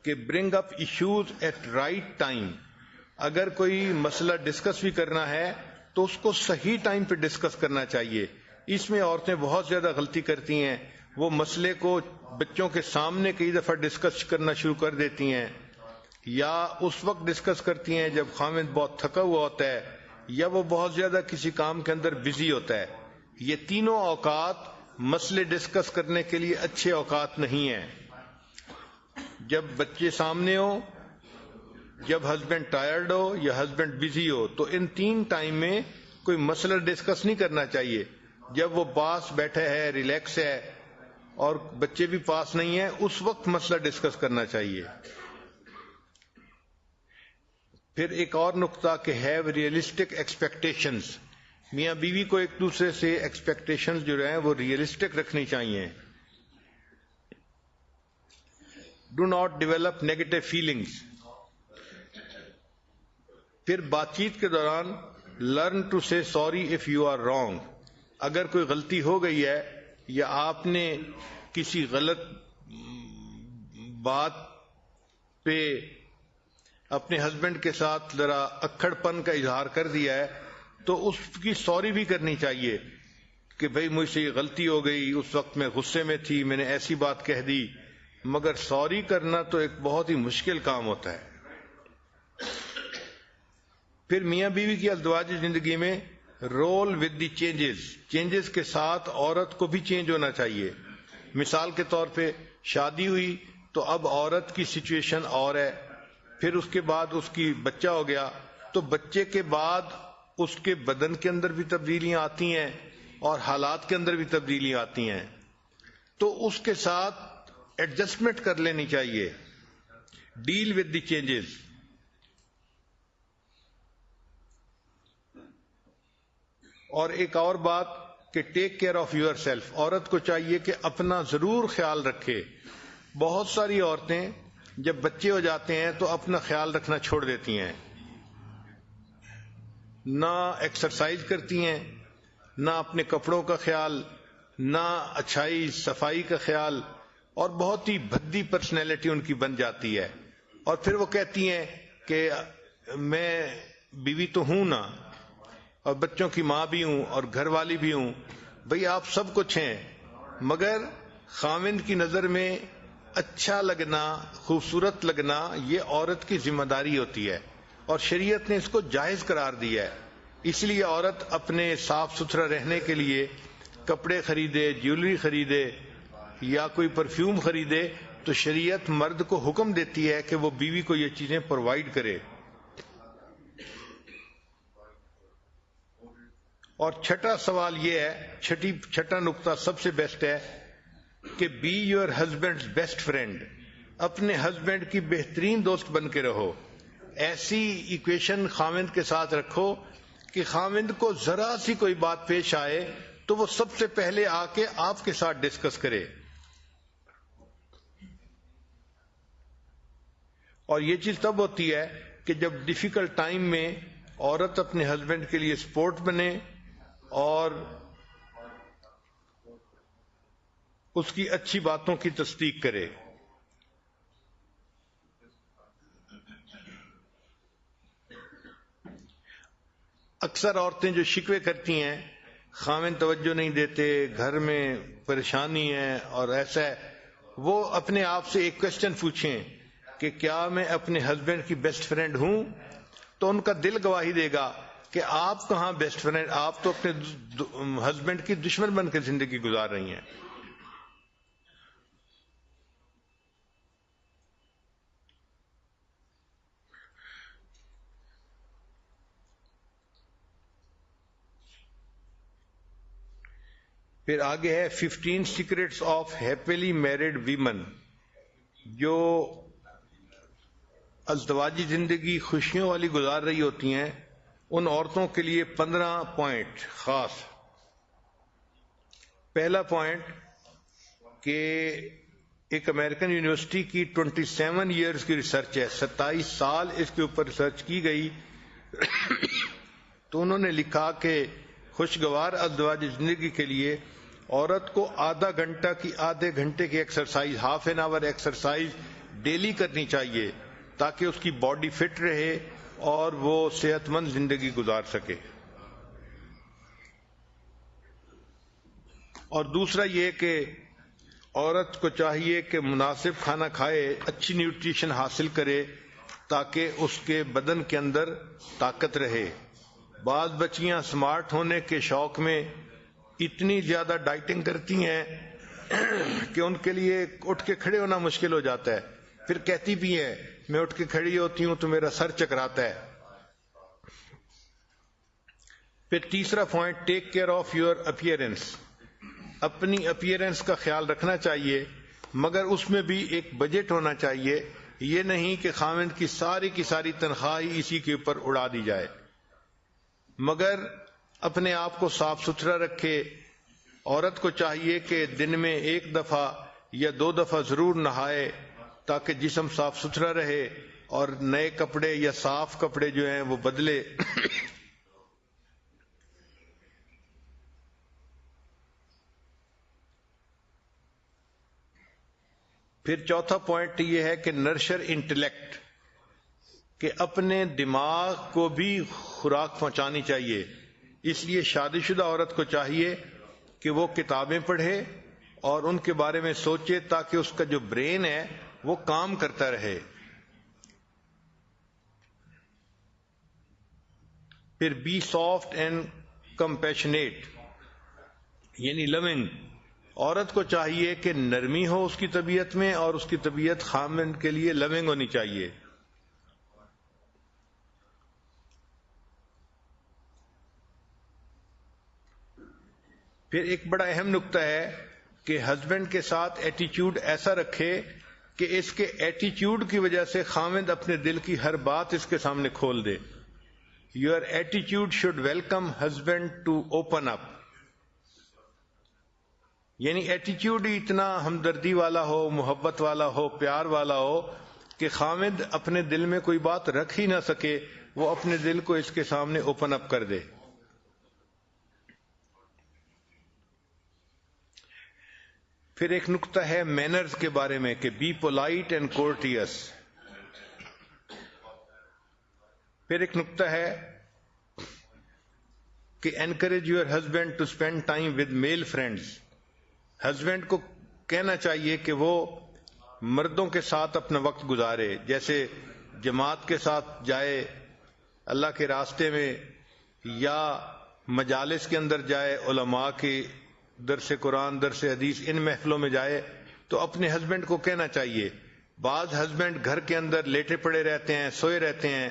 کہ برنگ اپ ایشوز ایٹ رائٹ ٹائم، اگر کوئی مسئلہ ڈسکس بھی کرنا ہے تو اس کو صحیح ٹائم پہ ڈسکس کرنا چاہیے۔ اس میں عورتیں بہت زیادہ غلطی کرتی ہیں، وہ مسئلے کو بچوں کے سامنے کئی دفعہ ڈسکس کرنا شروع کر دیتی ہیں، یا اس وقت ڈسکس کرتی ہیں جب خاوند بہت تھکا ہوا ہوتا ہے یا وہ بہت زیادہ کسی کام کے اندر بزی ہوتا ہے۔ یہ تینوں اوقات مسئلے ڈسکس کرنے کے لیے اچھے اوقات نہیں ہیں۔ جب بچے سامنے ہو، جب ہسبینڈ ٹائرڈ ہو یا ہسبینڈ بزی ہو، تو ان تین ٹائم میں کوئی مسئلہ ڈسکس نہیں کرنا چاہیے۔ جب وہ پاس بیٹھا ہے، ریلیکس ہے اور بچے بھی پاس نہیں ہیں، اس وقت مسئلہ ڈسکس کرنا چاہیے۔ پھر ایک اور نقطہ کہ ہیو ریئلسٹک ایکسپیکٹیشنز، میاں بیوی کو ایک دوسرے سے ایکسپیکٹیشنز جو ہیں وہ ریئلسٹک رکھنی چاہیے۔ Do not develop negative feelings, پھر بات چیت کے دوران learn to say sorry if you are wrong, اگر کوئی غلطی ہو گئی ہے یا آپ نے کسی غلط بات پہ اپنے ہسبینڈ کے ساتھ ذرا اکھڑ پن کا اظہار کر دیا ہے تو اس کی سوری بھی کرنی چاہیے کہ بھئی مجھ سے یہ غلطی ہو گئی، اس وقت میں غصے میں تھی، میں نے ایسی بات کہہ دی۔ مگر سوری کرنا تو ایک بہت ہی مشکل کام ہوتا ہے۔ پھر میاں بیوی کی ازدواجی زندگی میں رول ود دی چینجز کے ساتھ عورت کو بھی چینج ہونا چاہیے۔ مثال کے طور پہ شادی ہوئی تو اب عورت کی سچویشن اور ہے، پھر اس کے بعد اس کی بچہ ہو گیا تو بچے کے بعد اس کے بدن کے اندر بھی تبدیلیاں آتی ہیں اور حالات کے اندر بھی تبدیلیاں آتی ہیں، تو اس کے ساتھ ایڈجسٹمنٹ کر لینی چاہیے۔ Deal with the changes. اور ایک اور بات کہ take care of yourself, عورت کو چاہیے کہ اپنا ضرور خیال رکھے۔ بہت ساری عورتیں جب بچے ہو جاتے ہیں تو اپنا خیال رکھنا چھوڑ دیتی ہیں، نہ ایکسرسائز کرتی ہیں، نہ اپنے کپڑوں کا خیال، نہ اچھائی صفائی کا خیال، اور بہت ہی بھدی پرسنالٹی ان کی بن جاتی ہے۔ اور پھر وہ کہتی ہیں کہ میں بیوی تو ہوں نا، اور بچوں کی ماں بھی ہوں اور گھر والی بھی ہوں۔ بھئی آپ سب کچھ ہیں، مگر خاوند کی نظر میں اچھا لگنا، خوبصورت لگنا یہ عورت کی ذمہ داری ہوتی ہے، اور شریعت نے اس کو جائز قرار دیا ہے۔ اس لیے عورت اپنے صاف ستھرا رہنے کے لیے کپڑے خریدے، جیولری خریدے یا کوئی پرفیوم خریدے تو شریعت مرد کو حکم دیتی ہے کہ وہ بیوی کو یہ چیزیں پرووائڈ کرے۔ اور چھٹا سوال یہ ہے، چھٹا نقطہ سب سے بیسٹ ہے کہ be your husband's best friend, اپنے ہسبینڈ کی بہترین دوست بن کے رہو۔ ایسی ایکویشن خاوند کے ساتھ رکھو کہ خاوند کو ذرا سی کوئی بات پیش آئے تو وہ سب سے پہلے آ کے آپ کے ساتھ ڈسکس کرے۔ اور یہ چیز تب ہوتی ہے کہ جب ڈیفیکلٹ ٹائم میں عورت اپنے ہسبینڈ کے لیے سپورٹ بنے اور اس کی اچھی باتوں کی تصدیق کرے۔ اکثر عورتیں جو شکوے کرتی ہیں، خاوند توجہ نہیں دیتے، گھر میں پریشانی ہے اور ایسا ہے، وہ اپنے آپ سے ایک کوشچن پوچھیں کہ کیا میں اپنے ہسبینڈ کی بیسٹ فرینڈ ہوں؟ تو ان کا دل گواہی دے گا کہ آپ کہاں بیسٹ فرینڈ، آپ تو اپنے ہسبینڈ کی دشمن بن کے زندگی گزار رہی ہیں۔ پھر آگے ہے 15 secrets of happily married women, جو ازدواجی زندگی خوشیوں والی گزار رہی ہوتی ہیں ان عورتوں کے لیے 15 پوائنٹ خاص۔ پہلا پوائنٹ کہ ایک امریکن یونیورسٹی کی 27 ایئرز کی ریسرچ ہے، 27 سال اس کے اوپر ریسرچ کی گئی تو انہوں نے لکھا کہ خوشگوار ازدواجی زندگی کے لیے عورت کو آدھے گھنٹے کی exercise, half an hour exercise daily کرنی چاہیے تاکہ اس کی باڈی فٹ رہے اور وہ صحت مند زندگی گزار سکے۔ اور دوسرا یہ کہ عورت کو چاہیے کہ مناسب کھانا کھائے، اچھی نیوٹریشن حاصل کرے تاکہ اس کے بدن کے اندر طاقت رہے۔ بعض بچیاں سمارٹ ہونے کے شوق میں اتنی زیادہ ڈائٹنگ کرتی ہیں کہ ان کے لیے اٹھ کے کھڑے ہونا مشکل ہو جاتا ہے، پھر کہتی بھی ہیں میں اٹھ کے کھڑی ہوتی ہوں تو میرا سر چکراتا ہے۔ پھر تیسرا point, take care of your appearance, اپنی اپیئرنس کا خیال رکھنا چاہیے، مگر اس میں بھی ایک بجٹ ہونا چاہیے۔ یہ نہیں کہ خاوند کی ساری تنخواہ ہی اسی کے اوپر اڑا دی جائے، مگر اپنے آپ کو صاف ستھرا رکھے۔ عورت کو چاہیے کہ دن میں 1 دفعہ یا 2 دفعہ ضرور نہائے تاکہ جسم صاف ستھرا رہے اور نئے کپڑے یا صاف کپڑے جو ہیں وہ بدلے۔ پھر چوتھا پوائنٹ یہ ہے کہ نرشر انٹلیکٹ، کہ اپنے دماغ کو بھی خوراک پہنچانی چاہیے۔ اس لیے شادی شدہ عورت کو چاہیے کہ وہ کتابیں پڑھے اور ان کے بارے میں سوچے تاکہ اس کا جو برین ہے وہ کام کرتا رہے۔ پھر بی سافٹ اینڈ کمپیشنیٹ، یعنی لونگ، عورت کو چاہیے کہ نرمی ہو اس کی طبیعت میں اور اس کی طبیعت خاوند کے لیے لونگ ہونی چاہیے۔ پھر ایک بڑا اہم نقطہ ہے کہ ہسبینڈ کے ساتھ ایٹیچیوڈ ایسا رکھے کہ اس کے ایٹیچیوڈ کی وجہ سے خاوند اپنے دل کی ہر بات اس کے سامنے کھول دے۔ یور ایٹیچیوڈ should welcome husband to open up, یعنی ایٹیچیوڈ ہی اتنا ہمدردی والا ہو، محبت والا ہو، پیار والا ہو کہ خاوند اپنے دل میں کوئی بات رکھ ہی نہ سکے، وہ اپنے دل کو اس کے سامنے اوپن اپ کر دے۔ پھر ایک نقطہ ہے مینرز کے بارے میں کہ بی پولائٹ اینڈ کورٹیس۔ پھر ایک نقطہ ہے کہ encourage your husband to spend time with male friends, husband کو کہنا چاہیے کہ وہ مردوں کے ساتھ اپنا وقت گزارے، جیسے جماعت کے ساتھ جائے، اللہ کے راستے میں یا مجالس کے اندر جائے، علماء کے درس قرآن، درس حدیث، ان محفلوں میں جائے، تو اپنے ہسبینڈ کو کہنا چاہیے. بعض ہسبینڈ گھر کے اندر لیٹے پڑے رہتے ہیں، سوئے رہتے ہیں،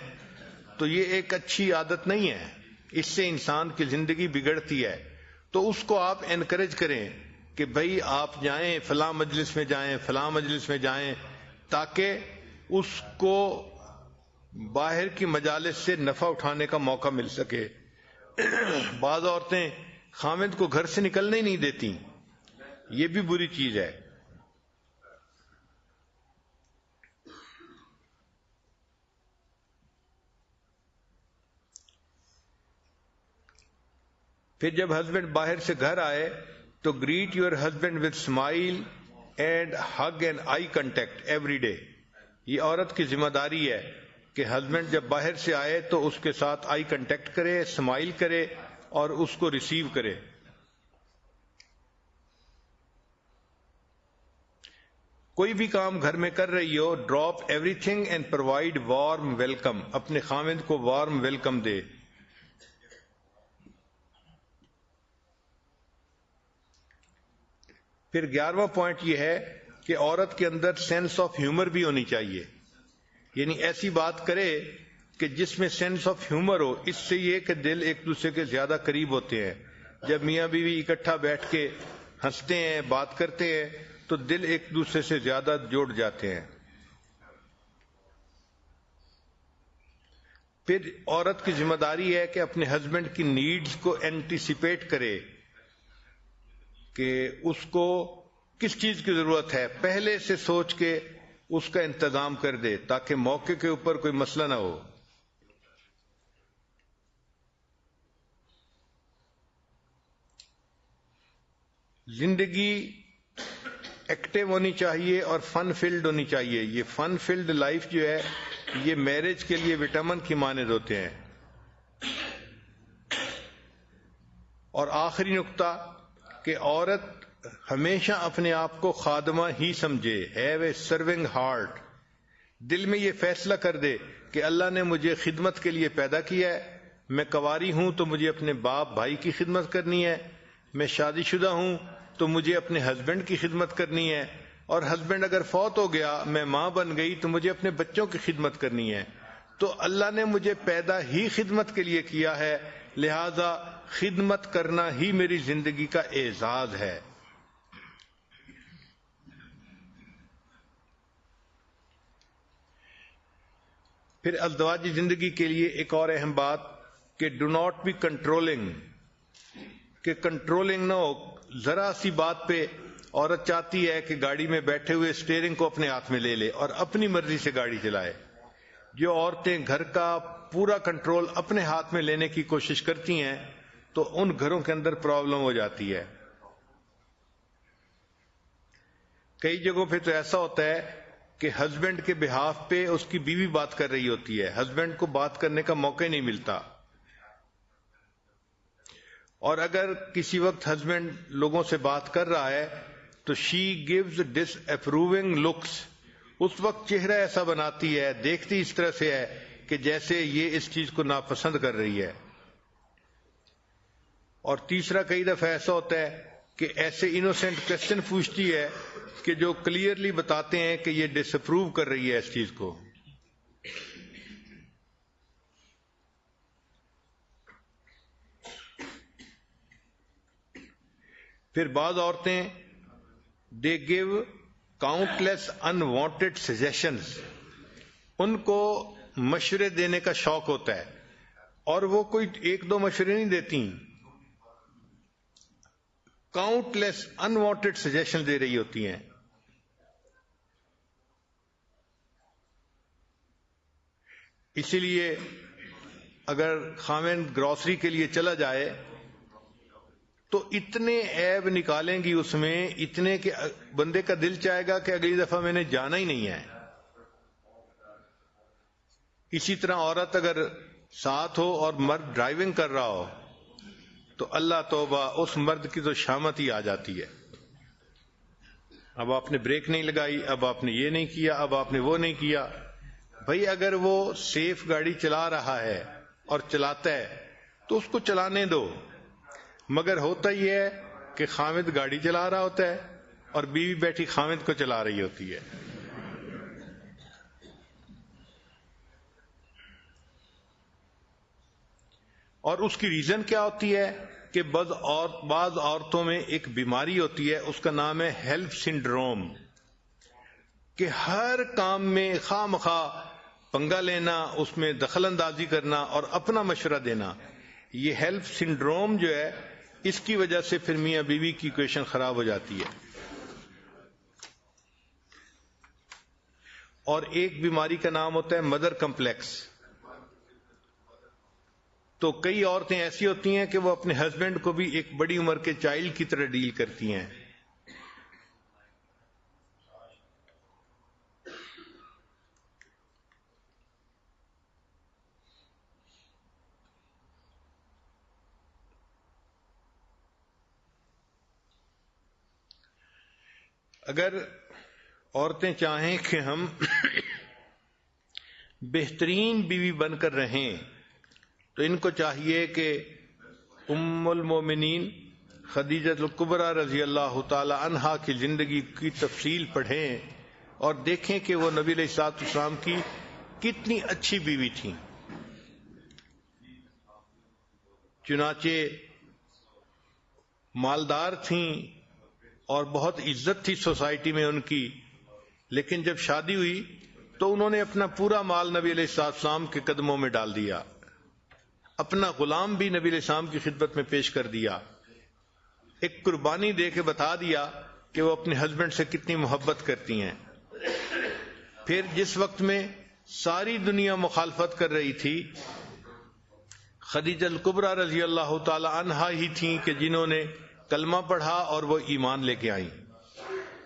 تو یہ ایک اچھی عادت نہیں ہے، اس سے انسان کی زندگی بگڑتی ہے. تو اس کو آپ انکریج کریں کہ بھئی آپ جائیں، فلاں مجلس میں جائیں، فلاں مجلس میں جائیں، تاکہ اس کو باہر کی مجالس سے نفع اٹھانے کا موقع مل سکے. بعض عورتیں خامد کو گھر سے نکلنے ہی نہیں دیتی، یہ بھی بری چیز ہے. پھر جب ہسبینڈ باہر سے گھر آئے تو great your husband with smile and hug and I contact every day. یہ عورت کی ذمہ داری ہے کہ ہسبینڈ جب باہر سے آئے تو اس کے ساتھ آئی کنٹیکٹ کرے، اسمائل کرے اور اس کو ریسیو کرے. کوئی بھی کام گھر میں کر رہی ہو، drop everything and provide warm welcome. اپنے خامند کو وارم ویلکم دے. پھر 11واں پوائنٹ یہ ہے کہ عورت کے اندر سینس آف ہیومر بھی ہونی چاہیے، یعنی ایسی بات کرے کہ جس میں سینس آف ہیومر ہو. اس سے یہ کہ دل ایک دوسرے کے زیادہ قریب ہوتے ہیں. جب میاں بیوی اکٹھا بیٹھ کے ہنستے ہیں، بات کرتے ہیں، تو دل ایک دوسرے سے زیادہ جوڑ جاتے ہیں. پھر عورت کی ذمہ داری ہے کہ اپنے ہسبینڈ کی نیڈز کو اینٹیسپیٹ کرے کہ اس کو کس چیز کی ضرورت ہے، پہلے سے سوچ کے اس کا انتظام کر دے تاکہ موقع کے اوپر کوئی مسئلہ نہ ہو. زندگی ایکٹیو ہونی چاہیے اور فن فیلڈ ہونی چاہیے. یہ فن فیلڈ لائف جو ہے یہ میرج کے لیے وٹامن کی مانند ہوتے ہیں. اور آخری نقطہ کہ عورت ہمیشہ اپنے آپ کو خادمہ ہی سمجھے. Have a serving heart. دل میں یہ فیصلہ کر دے کہ اللہ نے مجھے خدمت کے لیے پیدا کیا ہے. میں کنواری ہوں تو مجھے اپنے باپ بھائی کی خدمت کرنی ہے. میں شادی شدہ ہوں تو مجھے اپنے ہسبینڈ کی خدمت کرنی ہے. اور ہسبینڈ اگر فوت ہو گیا، میں ماں بن گئی، تو مجھے اپنے بچوں کی خدمت کرنی ہے. تو اللہ نے مجھے پیدا ہی خدمت کے لیے کیا ہے، لہذا خدمت کرنا ہی میری زندگی کا اعزاز ہے. پھر ازدواجی زندگی کے لیے ایک اور اہم بات کہ ڈو ناٹ بی کنٹرولنگ، کہ کنٹرولنگ نہ ہو. ذرا سی بات پہ عورت چاہتی ہے کہ گاڑی میں بیٹھے ہوئے اسٹیئرنگ کو اپنے ہاتھ میں لے لے اور اپنی مرضی سے گاڑی چلائے. جو عورتیں گھر کا پورا کنٹرول اپنے ہاتھ میں لینے کی کوشش کرتی ہیں تو ان گھروں کے اندر پرابلم ہو جاتی ہے. کئی جگہوں پہ تو ایسا ہوتا ہے کہ ہسبینڈ کے بہاف پہ اس کی بیوی بات کر رہی ہوتی ہے، ہسبینڈ کو بات کرنے کا موقع ہی نہیں ملتا. اور اگر کسی وقت ہسبینڈ لوگوں سے بات کر رہا ہے تو شی گیوز ڈس اپروونگ لکس. اس وقت چہرہ ایسا بناتی ہے، دیکھتی اس طرح سے ہے کہ جیسے یہ اس چیز کو ناپسند کر رہی ہے. اور تیسرا کئی دفعہ ایسا ہوتا ہے کہ ایسے انوسینٹ کوسچن پوچھتی ہے کہ جو کلیئرلی بتاتے ہیں کہ یہ ڈس اپروو کر رہی ہے اس چیز کو. پھر بعض عورتیں دے گیو کاؤنٹلیس انوانٹیڈ سجیشنز. ان کو مشورے دینے کا شوق ہوتا ہے اور وہ کوئی ایک دو مشورے نہیں دیتی، کاؤنٹلیس انوانٹیڈ سجیشن دے رہی ہوتی ہیں. اسی لیے اگر خاوند گروسری کے لیے چلا جائے تو اتنے عیب نکالیں گی اس میں، اتنے کہ بندے کا دل چاہے گا کہ اگلی دفعہ میں نے جانا ہی نہیں ہے. اسی طرح عورت اگر ساتھ ہو اور مرد ڈرائیونگ کر رہا ہو تو اللہ توبہ، اس مرد کی تو شامت ہی آ جاتی ہے. اب آپ نے بریک نہیں لگائی، اب آپ نے یہ نہیں کیا، اب آپ نے وہ نہیں کیا. بھئی اگر وہ سیف گاڑی چلا رہا ہے اور چلاتا ہے تو اس کو چلانے دو. مگر ہوتا یہ ہے کہ خامد گاڑی چلا رہا ہوتا ہے اور بیوی بیٹھی خامد کو چلا رہی ہوتی ہے. اور اس کی ریزن کیا ہوتی ہے کہ بعض عورتوں میں ایک بیماری ہوتی ہے، اس کا نام ہے ہیلپ سنڈروم، کہ ہر کام میں خواہ مخواہ پنگا لینا، اس میں دخل اندازی کرنا اور اپنا مشورہ دینا. یہ ہیلپ سنڈروم جو ہے، اس کی وجہ سے پھر میاں بیوی کی ایکویشن خراب ہو جاتی ہے. اور ایک بیماری کا نام ہوتا ہے مدر کمپلیکس. تو کئی عورتیں ایسی ہوتی ہیں کہ وہ اپنے ہسبینڈ کو بھی ایک بڑی عمر کے چائلڈ کی طرح ڈیل کرتی ہیں. اگر عورتیں چاہیں کہ ہم بہترین بیوی بن کر رہیں تو ان کو چاہیے کہ ام المومنین خدیجہ الکبریٰ رضی اللہ تعالی عنہا کی زندگی کی تفصیل پڑھیں اور دیکھیں کہ وہ نبی علیہ الصلوۃ والسلام کی کتنی اچھی بیوی تھیں. چنانچہ مالدار تھیں اور بہت عزت تھی سوسائٹی میں ان کی، لیکن جب شادی ہوئی تو انہوں نے اپنا پورا مال نبی علیہ الصلوۃ والسلام کے قدموں میں ڈال دیا، اپنا غلام بھی نبی علیہ السلام کی خدمت میں پیش کر دیا، ایک قربانی دے کے بتا دیا کہ وہ اپنے ہسبینڈ سے کتنی محبت کرتی ہیں. پھر جس وقت میں ساری دنیا مخالفت کر رہی تھی، خدیجہ الکبریٰ رضی اللہ تعالی عنہا ہی تھیں کہ جنہوں نے کلمہ پڑھا اور وہ ایمان لے کے آئیں.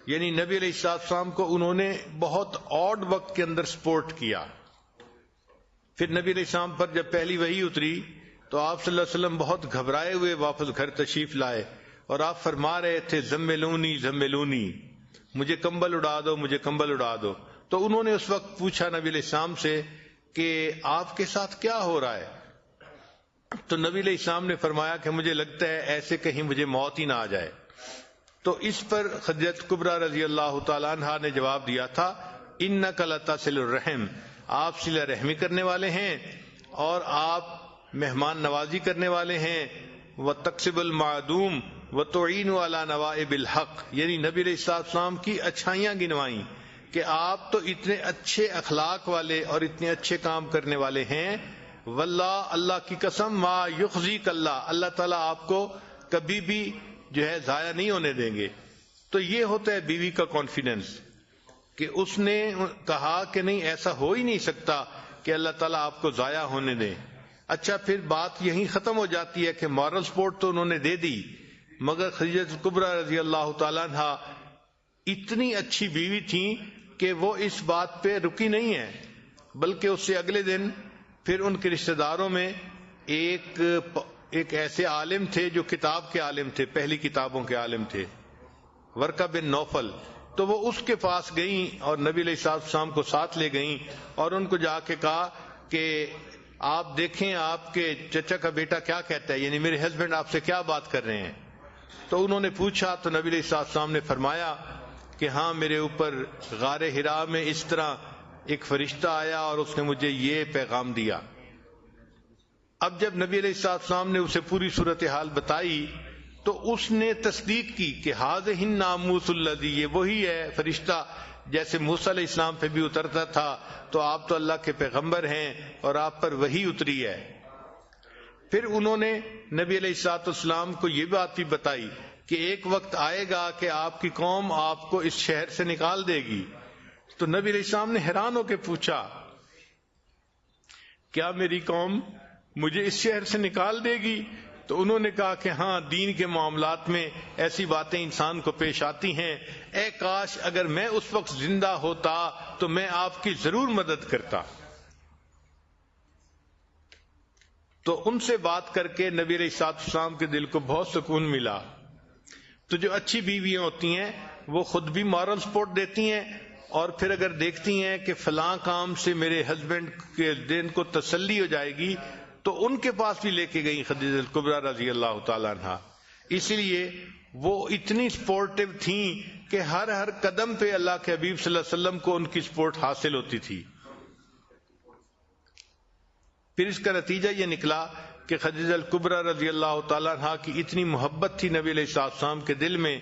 یعنی نبی علیہ السلام کو انہوں نے بہت آڈ وقت کے اندر سپورٹ کیا. پھر نبی علیہ السلام پر جب پہلی وحی اتری تو آپ صلی اللہ علیہ وسلم بہت گھبرائے ہوئے واپس گھر تشریف لائے اور آپ فرما رہے تھے زملونی زملونی، مجھے کمبل اڑا دو، مجھے کمبل اڑا دو. تو انہوں نے اس وقت پوچھا نبی علیہ السلام سے کہ آپ کے ساتھ کیا ہو رہا ہے؟ تو نبی علیہ السلام نے فرمایا کہ مجھے لگتا ہے ایسے کہیں مجھے موت ہی نہ آ جائے. تو اس پر خدیجہ کبریٰ رضی اللہ تعالیٰ عنہا نے جواب دیا تھا انک لتصل الرحم، آپ صلہ رحمی کرنے والے ہیں اور آپ مہمان نوازی کرنے والے ہیں. وتکسب المعدوم وتعین علی نوائب الحق، یعنی نبی علیہ السلام کی اچھائیاں گنوائیں کہ آپ تو اتنے اچھے اخلاق والے اور اتنے اچھے کام کرنے والے ہیں. واللہ، اللہ کی قسم، ما یخزیک اللہ، اللہ تعالیٰ آپ کو کبھی بھی جو ہے ضائع نہیں ہونے دیں گے. تو یہ ہوتا ہے بیوی کا کانفیڈنس کہ اس نے کہا کہ نہیں، ایسا ہو ہی نہیں سکتا کہ اللہ تعالیٰ آپ کو ضائع ہونے دیں. اچھا، پھر بات یہیں ختم ہو جاتی ہے کہ مورل سپورٹ تو انہوں نے دے دی، مگر خدیجہ کبریٰ رضی اللہ تعالیٰ عنہا اتنی اچھی بیوی تھیں کہ وہ اس بات پہ رکی نہیں ہے، بلکہ اس سے اگلے دن پھر ان کے رشتہ داروں میں ایک ایسے عالم تھے جو کتاب کے عالم تھے، پہلی کتابوں کے عالم تھے، ورقہ بن نوفل. تو وہ اس کے پاس گئیں اور نبی علیہ السلام کو ساتھ لے گئیں اور ان کو جا کے کہا کہ آپ دیکھیں آپ کے چچا کا بیٹا کیا کہتا ہے، یعنی میرے ہسبینڈ آپ سے کیا بات کر رہے ہیں. تو انہوں نے پوچھا تو نبی علیہ السلام نے فرمایا کہ ہاں، میرے اوپر غار حرا میں اس طرح ایک فرشتہ آیا اور اس نے مجھے یہ پیغام دیا. اب جب نبی علیہ السلام نے اسے پوری صورتحال بتائی تو اس نے تصدیق کی کہ ھذہ الناموس الذی، یہ وہی ہے فرشتہ جیسے موسیٰ علیہ السلام پہ بھی اترتا تھا. تو آپ تو اللہ کے پیغمبر ہیں اور آپ پر وحی اتری ہے. پھر انہوں نے نبی علیہ السلام کو یہ بات بھی بتائی کہ ایک وقت آئے گا کہ آپ کی قوم آپ کو اس شہر سے نکال دے گی. تو نبی علیہ السلام نے حیران ہو کے پوچھا کیا میری قوم مجھے اس شہر سے نکال دے گی؟ تو انہوں نے کہا کہ ہاں، دین کے معاملات میں ایسی باتیں انسان کو پیش آتی ہیں. اے کاش اگر میں اس وقت زندہ ہوتا تو میں آپ کی ضرور مدد کرتا. تو ان سے بات کر کے نبی علیہ السلام کے دل کو بہت سکون ملا. تو جو اچھی بیویاں ہوتی ہیں وہ خود بھی مورل سپورٹ دیتی ہیں اور پھر اگر دیکھتی ہیں کہ فلاں کام سے میرے ہسبینڈ کے دل کو تسلی ہو جائے گی تو ان کے پاس بھی لے کے گئیں خدیجہ الکبریٰ رضی اللہ تعالیٰ عنہ. اس لیے وہ اتنی سپورٹو تھیں کہ ہر قدم پہ اللہ کے حبیب صلی اللہ علیہ وسلم کو ان کی سپورٹ حاصل ہوتی تھی. پھر اس کا نتیجہ یہ نکلا کہ خدیجہ الکبریٰ رضی اللہ تعالیٰ عنہ کی اتنی محبت تھی نبی علیہ السلام کے دل میں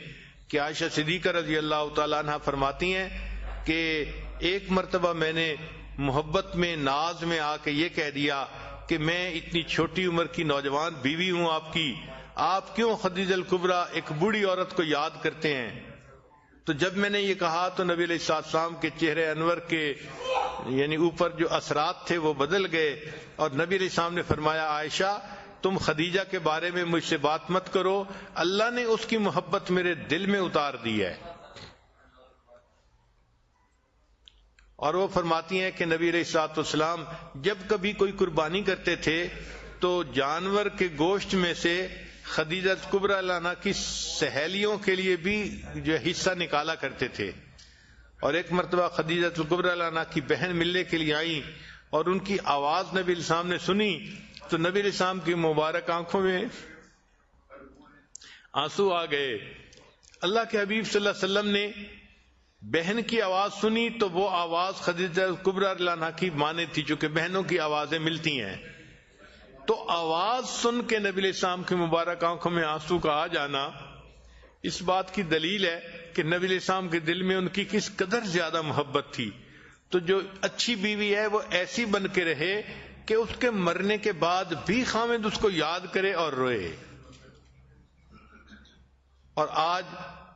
کہ عائشہ صدیقہ رضی اللہ تعالیٰ عنہ فرماتی ہیں کہ ایک مرتبہ میں نے محبت میں ناز میں آ کے یہ کہہ دیا کہ میں اتنی چھوٹی عمر کی نوجوان بیوی ہوں آپ کی، آپ کیوں خدیجہ الکبریٰ ایک بوڑھی عورت کو یاد کرتے ہیں؟ تو جب میں نے یہ کہا تو نبی علیہ السلام کے چہرے انور کے یعنی اوپر جو اثرات تھے وہ بدل گئے، اور نبی علیہ السلام نے فرمایا عائشہ تم خدیجہ کے بارے میں مجھ سے بات مت کرو، اللہ نے اس کی محبت میرے دل میں اتار دی ہے. اور وہ فرماتی ہیں کہ نبی علیہ الصلوۃ والسلام جب کبھی کوئی قربانی کرتے تھے تو جانور کے گوشت میں سے خدیجہ الکبریٰ عنہا کی سہیلیوں کے لیے بھی جو حصہ نکالا کرتے تھے. اور ایک مرتبہ خدیجہ الکبریٰ عنہا کی بہن ملنے کے لیے آئیں اور ان کی آواز نبی علیہ السلام نے سنی تو نبی علیہ السلام کی مبارک آنکھوں میں آنسو آ گئے. اللہ کے حبیب صلی اللہ علیہ وسلم نے بہن کی آواز سنی تو وہ آواز خدیجہ الکبریٰ عنہا کی مانے تھی، چونکہ بہنوں کی آوازیں ملتی ہیں. تو آواز سن کے نبی علیہ السلام کی مبارک آنکھوں میں آنسو کا آ جانا اس بات کی دلیل ہے کہ نبی علیہ السلام کے دل میں ان کی کس قدر زیادہ محبت تھی. تو جو اچھی بیوی ہے وہ ایسی بن کے رہے کہ اس کے مرنے کے بعد بھی خاوند اس کو یاد کرے اور روئے. اور آج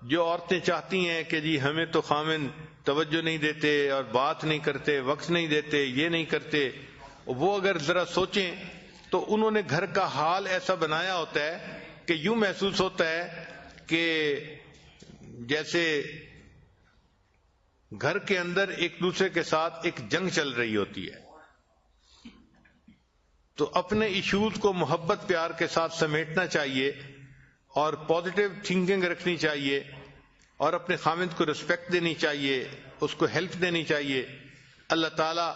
جو عورتیں چاہتی ہیں کہ جی ہمیں تو خاوند توجہ نہیں دیتے اور بات نہیں کرتے، وقت نہیں دیتے، یہ نہیں کرتے، وہ اگر ذرا سوچیں تو انہوں نے گھر کا حال ایسا بنایا ہوتا ہے کہ یوں محسوس ہوتا ہے کہ جیسے گھر کے اندر ایک دوسرے کے ساتھ ایک جنگ چل رہی ہوتی ہے. تو اپنے ایشوز کو محبت پیار کے ساتھ سمیٹنا چاہیے اور پازیٹیو تھنکنگ رکھنی چاہیے اور اپنے خاوند کو رسپیکٹ دینی چاہیے، اس کو ہیلپ دینی چاہیے. اللہ تعالیٰ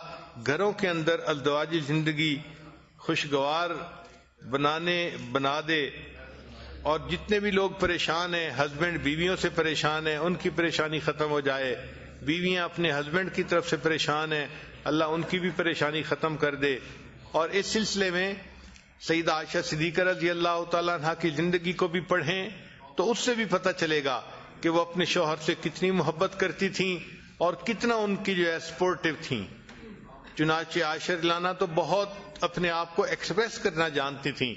گھروں کے اندر ازدواجی زندگی خوشگوار بنا دے، اور جتنے بھی لوگ پریشان ہیں، ہسبینڈ بیویوں سے پریشان ہیں، ان کی پریشانی ختم ہو جائے. بیویاں اپنے ہسبینڈ کی طرف سے پریشان ہیں، اللہ ان کی بھی پریشانی ختم کر دے. اور اس سلسلے میں سیدہ عائشہ صدیقہ رضی اللہ تعالیٰ عنہ کی زندگی کو بھی پڑھیں تو اس سے بھی پتہ چلے گا کہ وہ اپنے شوہر سے کتنی محبت کرتی تھیں اور کتنا ان کی جو ہے سپورٹو تھیں. چنانچہ عائشہ رضی اللہ عنہا تو بہت اپنے آپ کو ایکسپریس کرنا جانتی تھیں.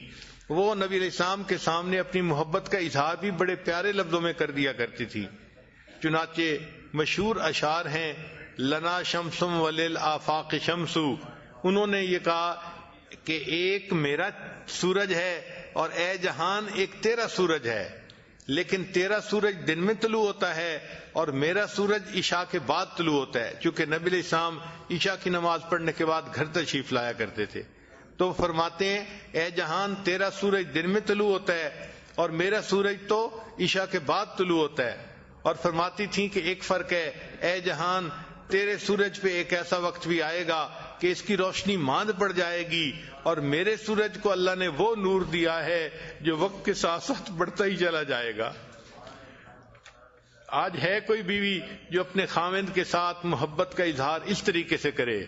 وہ نبی علیہ السلام کے سامنے اپنی محبت کا اظہار بھی بڑے پیارے لفظوں میں کر دیا کرتی تھی. چنانچہ مشہور اشعار ہیں لنا شمسم وللآفاق شمس. انہوں نے یہ کہا کہ ایک میرا سورج ہے اور اے جہان ایک تیرا سورج ہے، لیکن تیرا سورج دن میں طلوع ہوتا ہے اور میرا سورج عشاء کے بعد طلوع ہوتا ہے، چونکہ نبی علیہ السلام عشاء کی نماز پڑھنے کے بعد گھر تشریف لایا کرتے تھے. تو فرماتے ہیں اے جہان تیرا سورج دن میں طلوع ہوتا ہے اور میرا سورج تو عشاء کے بعد طلوع ہوتا ہے. اور فرماتی تھیں کہ ایک فرق ہے، اے جہان تیرے سورج پہ ایک ایسا وقت بھی آئے گا کہ اس کی روشنی ماند پڑ جائے گی، اور میرے سورج کو اللہ نے وہ نور دیا ہے جو وقت کے ساتھ ساتھ بڑھتا ہی چلا جائے گا. آج ہے کوئی بیوی جو اپنے خاوند کے ساتھ محبت کا اظہار اس طریقے سے کرے؟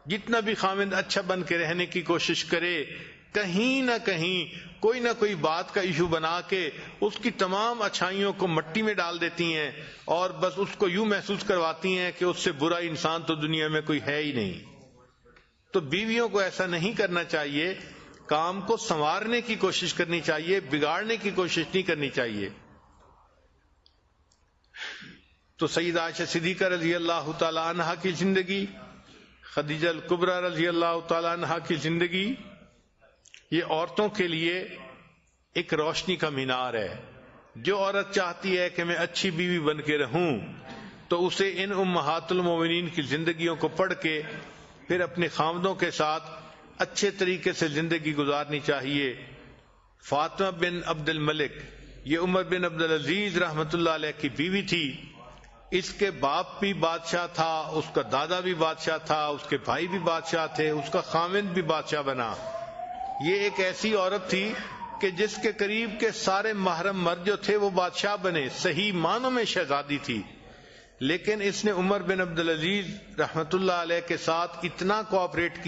جتنا بھی خاوند اچھا بن کے رہنے کی کوشش کرے، کہیں نہ کہیں کوئی نہ کوئی بات کا ایشو بنا کے اس کی تمام اچھائیوں کو مٹی میں ڈال دیتی ہیں اور بس اس کو یوں محسوس کرواتی ہیں کہ اس سے برا انسان تو دنیا میں کوئی ہے ہی نہیں. تو بیویوں کو ایسا نہیں کرنا چاہیے، کام کو سنوارنے کی کوشش کرنی چاہیے، بگاڑنے کی کوشش نہیں کرنی چاہیے. تو سیدہ عائشہ صدیقہ رضی اللہ تعالی عنہا کی زندگی، خدیجہ الکبریٰ رضی اللہ تعالی عنہا کی زندگی، یہ عورتوں کے لیے ایک روشنی کا مینار ہے. جو عورت چاہتی ہے کہ میں اچھی بیوی بن کے رہوں تو اسے ان امہات المومنین کی زندگیوں کو پڑھ کے پھر اپنے خاوندوں کے ساتھ اچھے طریقے سے زندگی گزارنی چاہیے. فاطمہ بن عبد الملک یہ عمر بن عبد العزیز رحمۃ اللہ علیہ کی بیوی تھی. اس کے باپ بھی بادشاہ تھا، اس کا دادا بھی بادشاہ تھا، اس کے بھائی بھی بادشاہ تھے، اس کا خاوند بھی بادشاہ بنا. یہ ایک ایسی عورت تھی کہ جس کے قریب کے سارے محرم مرد جو تھے وہ بادشاہ بنے، صحیح معنوں میں شہزادی تھی، لیکن اس نے عمر بن عبدالعزیز رحمت اللہ علیہ کے ساتھ اتنا کوآپریٹ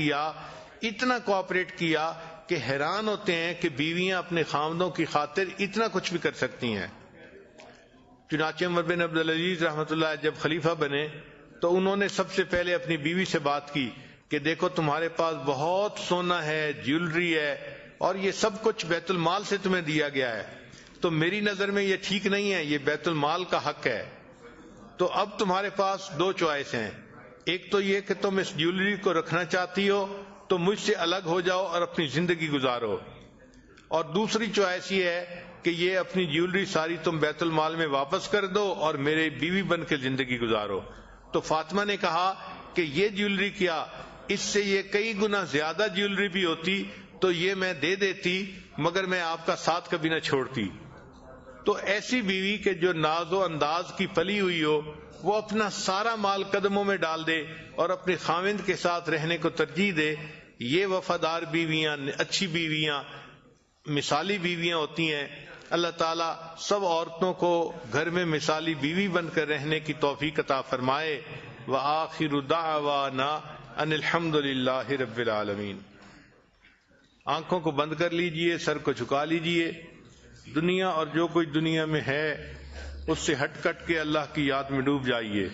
کیا کہ حیران ہوتے ہیں کہ بیویاں اپنے خاوندوں کی خاطر اتنا کچھ بھی کر سکتی ہیں۔ چنانچہ عمر بن عبدالعزیز رحمت اللہ علیہ جب خلیفہ بنے تو انہوں نے سب سے پہلے اپنی بیوی سے بات کی کہ دیکھو تمہارے پاس بہت سونا ہے، جیولری ہے، اور یہ سب کچھ بیت المال سے تمہیں دیا گیا ہے، تو میری نظر میں یہ ٹھیک نہیں ہے، یہ بیت المال کا حق ہے۔ تو اب تمہارے پاس دو چوائس ہیں، ایک تو یہ کہ تم اس جیولری کو رکھنا چاہتی ہو تو مجھ سے الگ ہو جاؤ اور اپنی زندگی گزارو، اور دوسری چوائس یہ ہے کہ یہ اپنی جیولری ساری تم بیت المال میں واپس کر دو اور میرے بیوی بن کے زندگی گزارو۔ تو فاطمہ نے کہا کہ یہ جیولری کیا، اس سے یہ کئی گنا زیادہ جیولری بھی ہوتی تو یہ میں دے دیتی، مگر میں آپ کا ساتھ کبھی نہ چھوڑتی۔ تو ایسی بیوی کہ جو ناز و انداز کی پلی ہوئی ہو، وہ اپنا سارا مال قدموں میں ڈال دے اور اپنے خاوند کے ساتھ رہنے کو ترجیح دے، یہ وفادار بیویاں، اچھی بیویاں، مثالی بیویاں ہوتی ہیں۔ اللہ تعالیٰ سب عورتوں کو گھر میں مثالی بیوی بن کر رہنے کی توفیق عطا فرمائے۔ وآخر دعوانا ان الحمد للہ رب العالمین۔ آنکھوں کو بند کر لیجئے، سر کو جھکا لیجئے، دنیا اور جو کچھ دنیا میں ہے اس سے ہٹ کٹ کے اللہ کی یاد میں ڈوب جائیے۔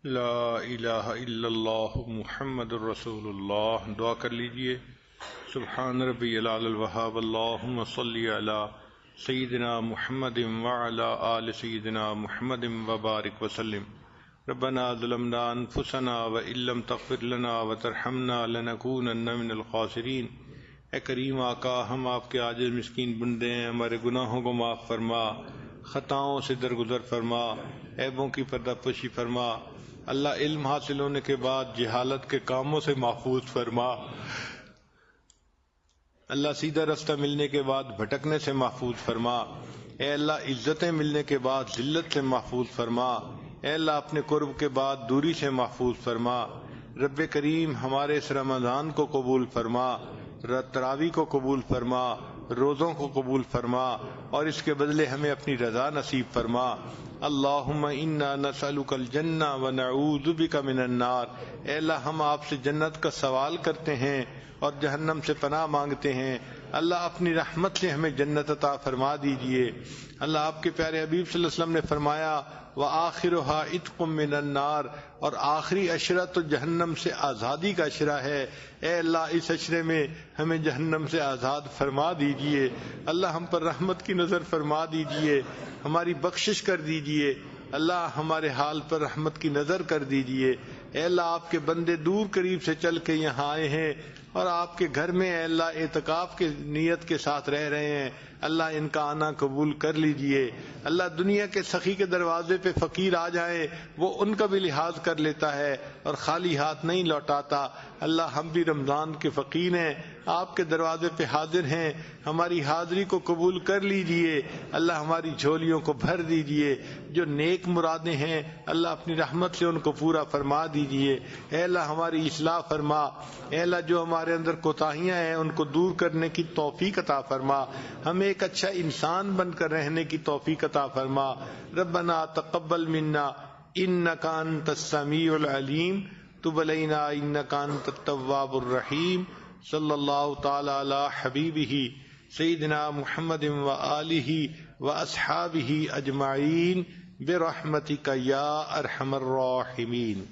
لا الہ الا اللہ محمد الرسول اللہ۔ دعا کر لیجئے۔ سبحان ربی العلی الوہاب، اللہم صلی علی سیدنا محمد وعلی آل سیدنا محمد وبارک وسلم۔ ربنا ظلمنا انفسنا وان لم تغفر لنا وترحمنا لنکونن من الخاسرین۔ اے کریم آقا، ہم آپ کے عاجز مسکین بندے ہیں، ہمارے گناہوں کو معاف فرما، خطاؤں سے درگزر فرما، عیبوں کی پردہ پوشی فرما۔ اللہ علم حاصل ہونے کے بعد جہالت کے کاموں سے محفوظ فرما۔ اللہ سیدھا رستہ ملنے کے بعد بھٹکنے سے محفوظ فرما۔ اے اللہ عزتیں ملنے کے بعد ذلت سے محفوظ فرما۔ اے اللہ اپنے قرب کے بعد دوری سے محفوظ فرما۔ رب کریم ہمارے اس رمضان کو قبول فرما، تراویح کو قبول فرما، روزوں کو قبول فرما، اور اس کے بدلے ہمیں اپنی رضا نصیب فرما۔ اللہم انا نسألک الجنہ ونعوذ بک من النار۔ اے اللہ ہم آپ سے جنت کا سوال کرتے ہیں اور جہنم سے پناہ مانگتے ہیں۔ اللہ اپنی رحمت سے ہمیں جنت عطا فرما دیجئے۔ اللہ آپ کے پیارے حبیب صلی اللہ علیہ وسلم نے فرمایا وآخرها عتق من النار، اور آخری عشرہ تو جہنم سے آزادی کا عشرہ ہے۔ اے اللہ اس عشرے میں ہمیں جہنم سے آزاد فرما دیجئے۔ اللہ ہم پر رحمت کی نظر فرما دیجئے، ہماری بخشش کر دیجئے۔ اللہ ہمارے حال پر رحمت کی نظر کر دیجئے۔ اے اللہ آپ کے بندے دور قریب سے چل کے یہاں آئے ہیں اور آپ کے گھر میں اے اللہ اعتکاف کے نیت کے ساتھ رہ رہے ہیں، اللہ ان کا آنا قبول کر لیجئے۔ اللہ دنیا کے سخی کے دروازے پہ فقیر آ جائیں، وہ ان کا بھی لحاظ کر لیتا ہے اور خالی ہاتھ نہیں لوٹاتا۔ اللہ ہم بھی رمضان کے فقیر ہیں، آپ کے دروازے پہ حاضر ہیں، ہماری حاضری کو قبول کر لیجئے۔ اللہ ہماری جھولیوں کو بھر دیجئے، جو نیک مرادیں ہیں اللہ اپنی رحمت سے ان کو پورا فرما دیجئے۔ اے اللہ ہماری اصلاح فرما۔ اے اللہ جو ہمارے ہمارے اندر کوتاہیاں ہیں ان کو دور کرنے کی توفیق عطا فرما، ہمیں ایک اچھا انسان بن کر رہنے کی توفیق عطا فرما۔ ربنا تقبل منا انک انت السمیع العلیم تب علینا انک انت التواب الرحیم۔ صلی اللہ تعالی علی حبیبہ سیدنا محمد وآلہ واصحابہ اجمعین برحمتک یا ارحم الراحمین۔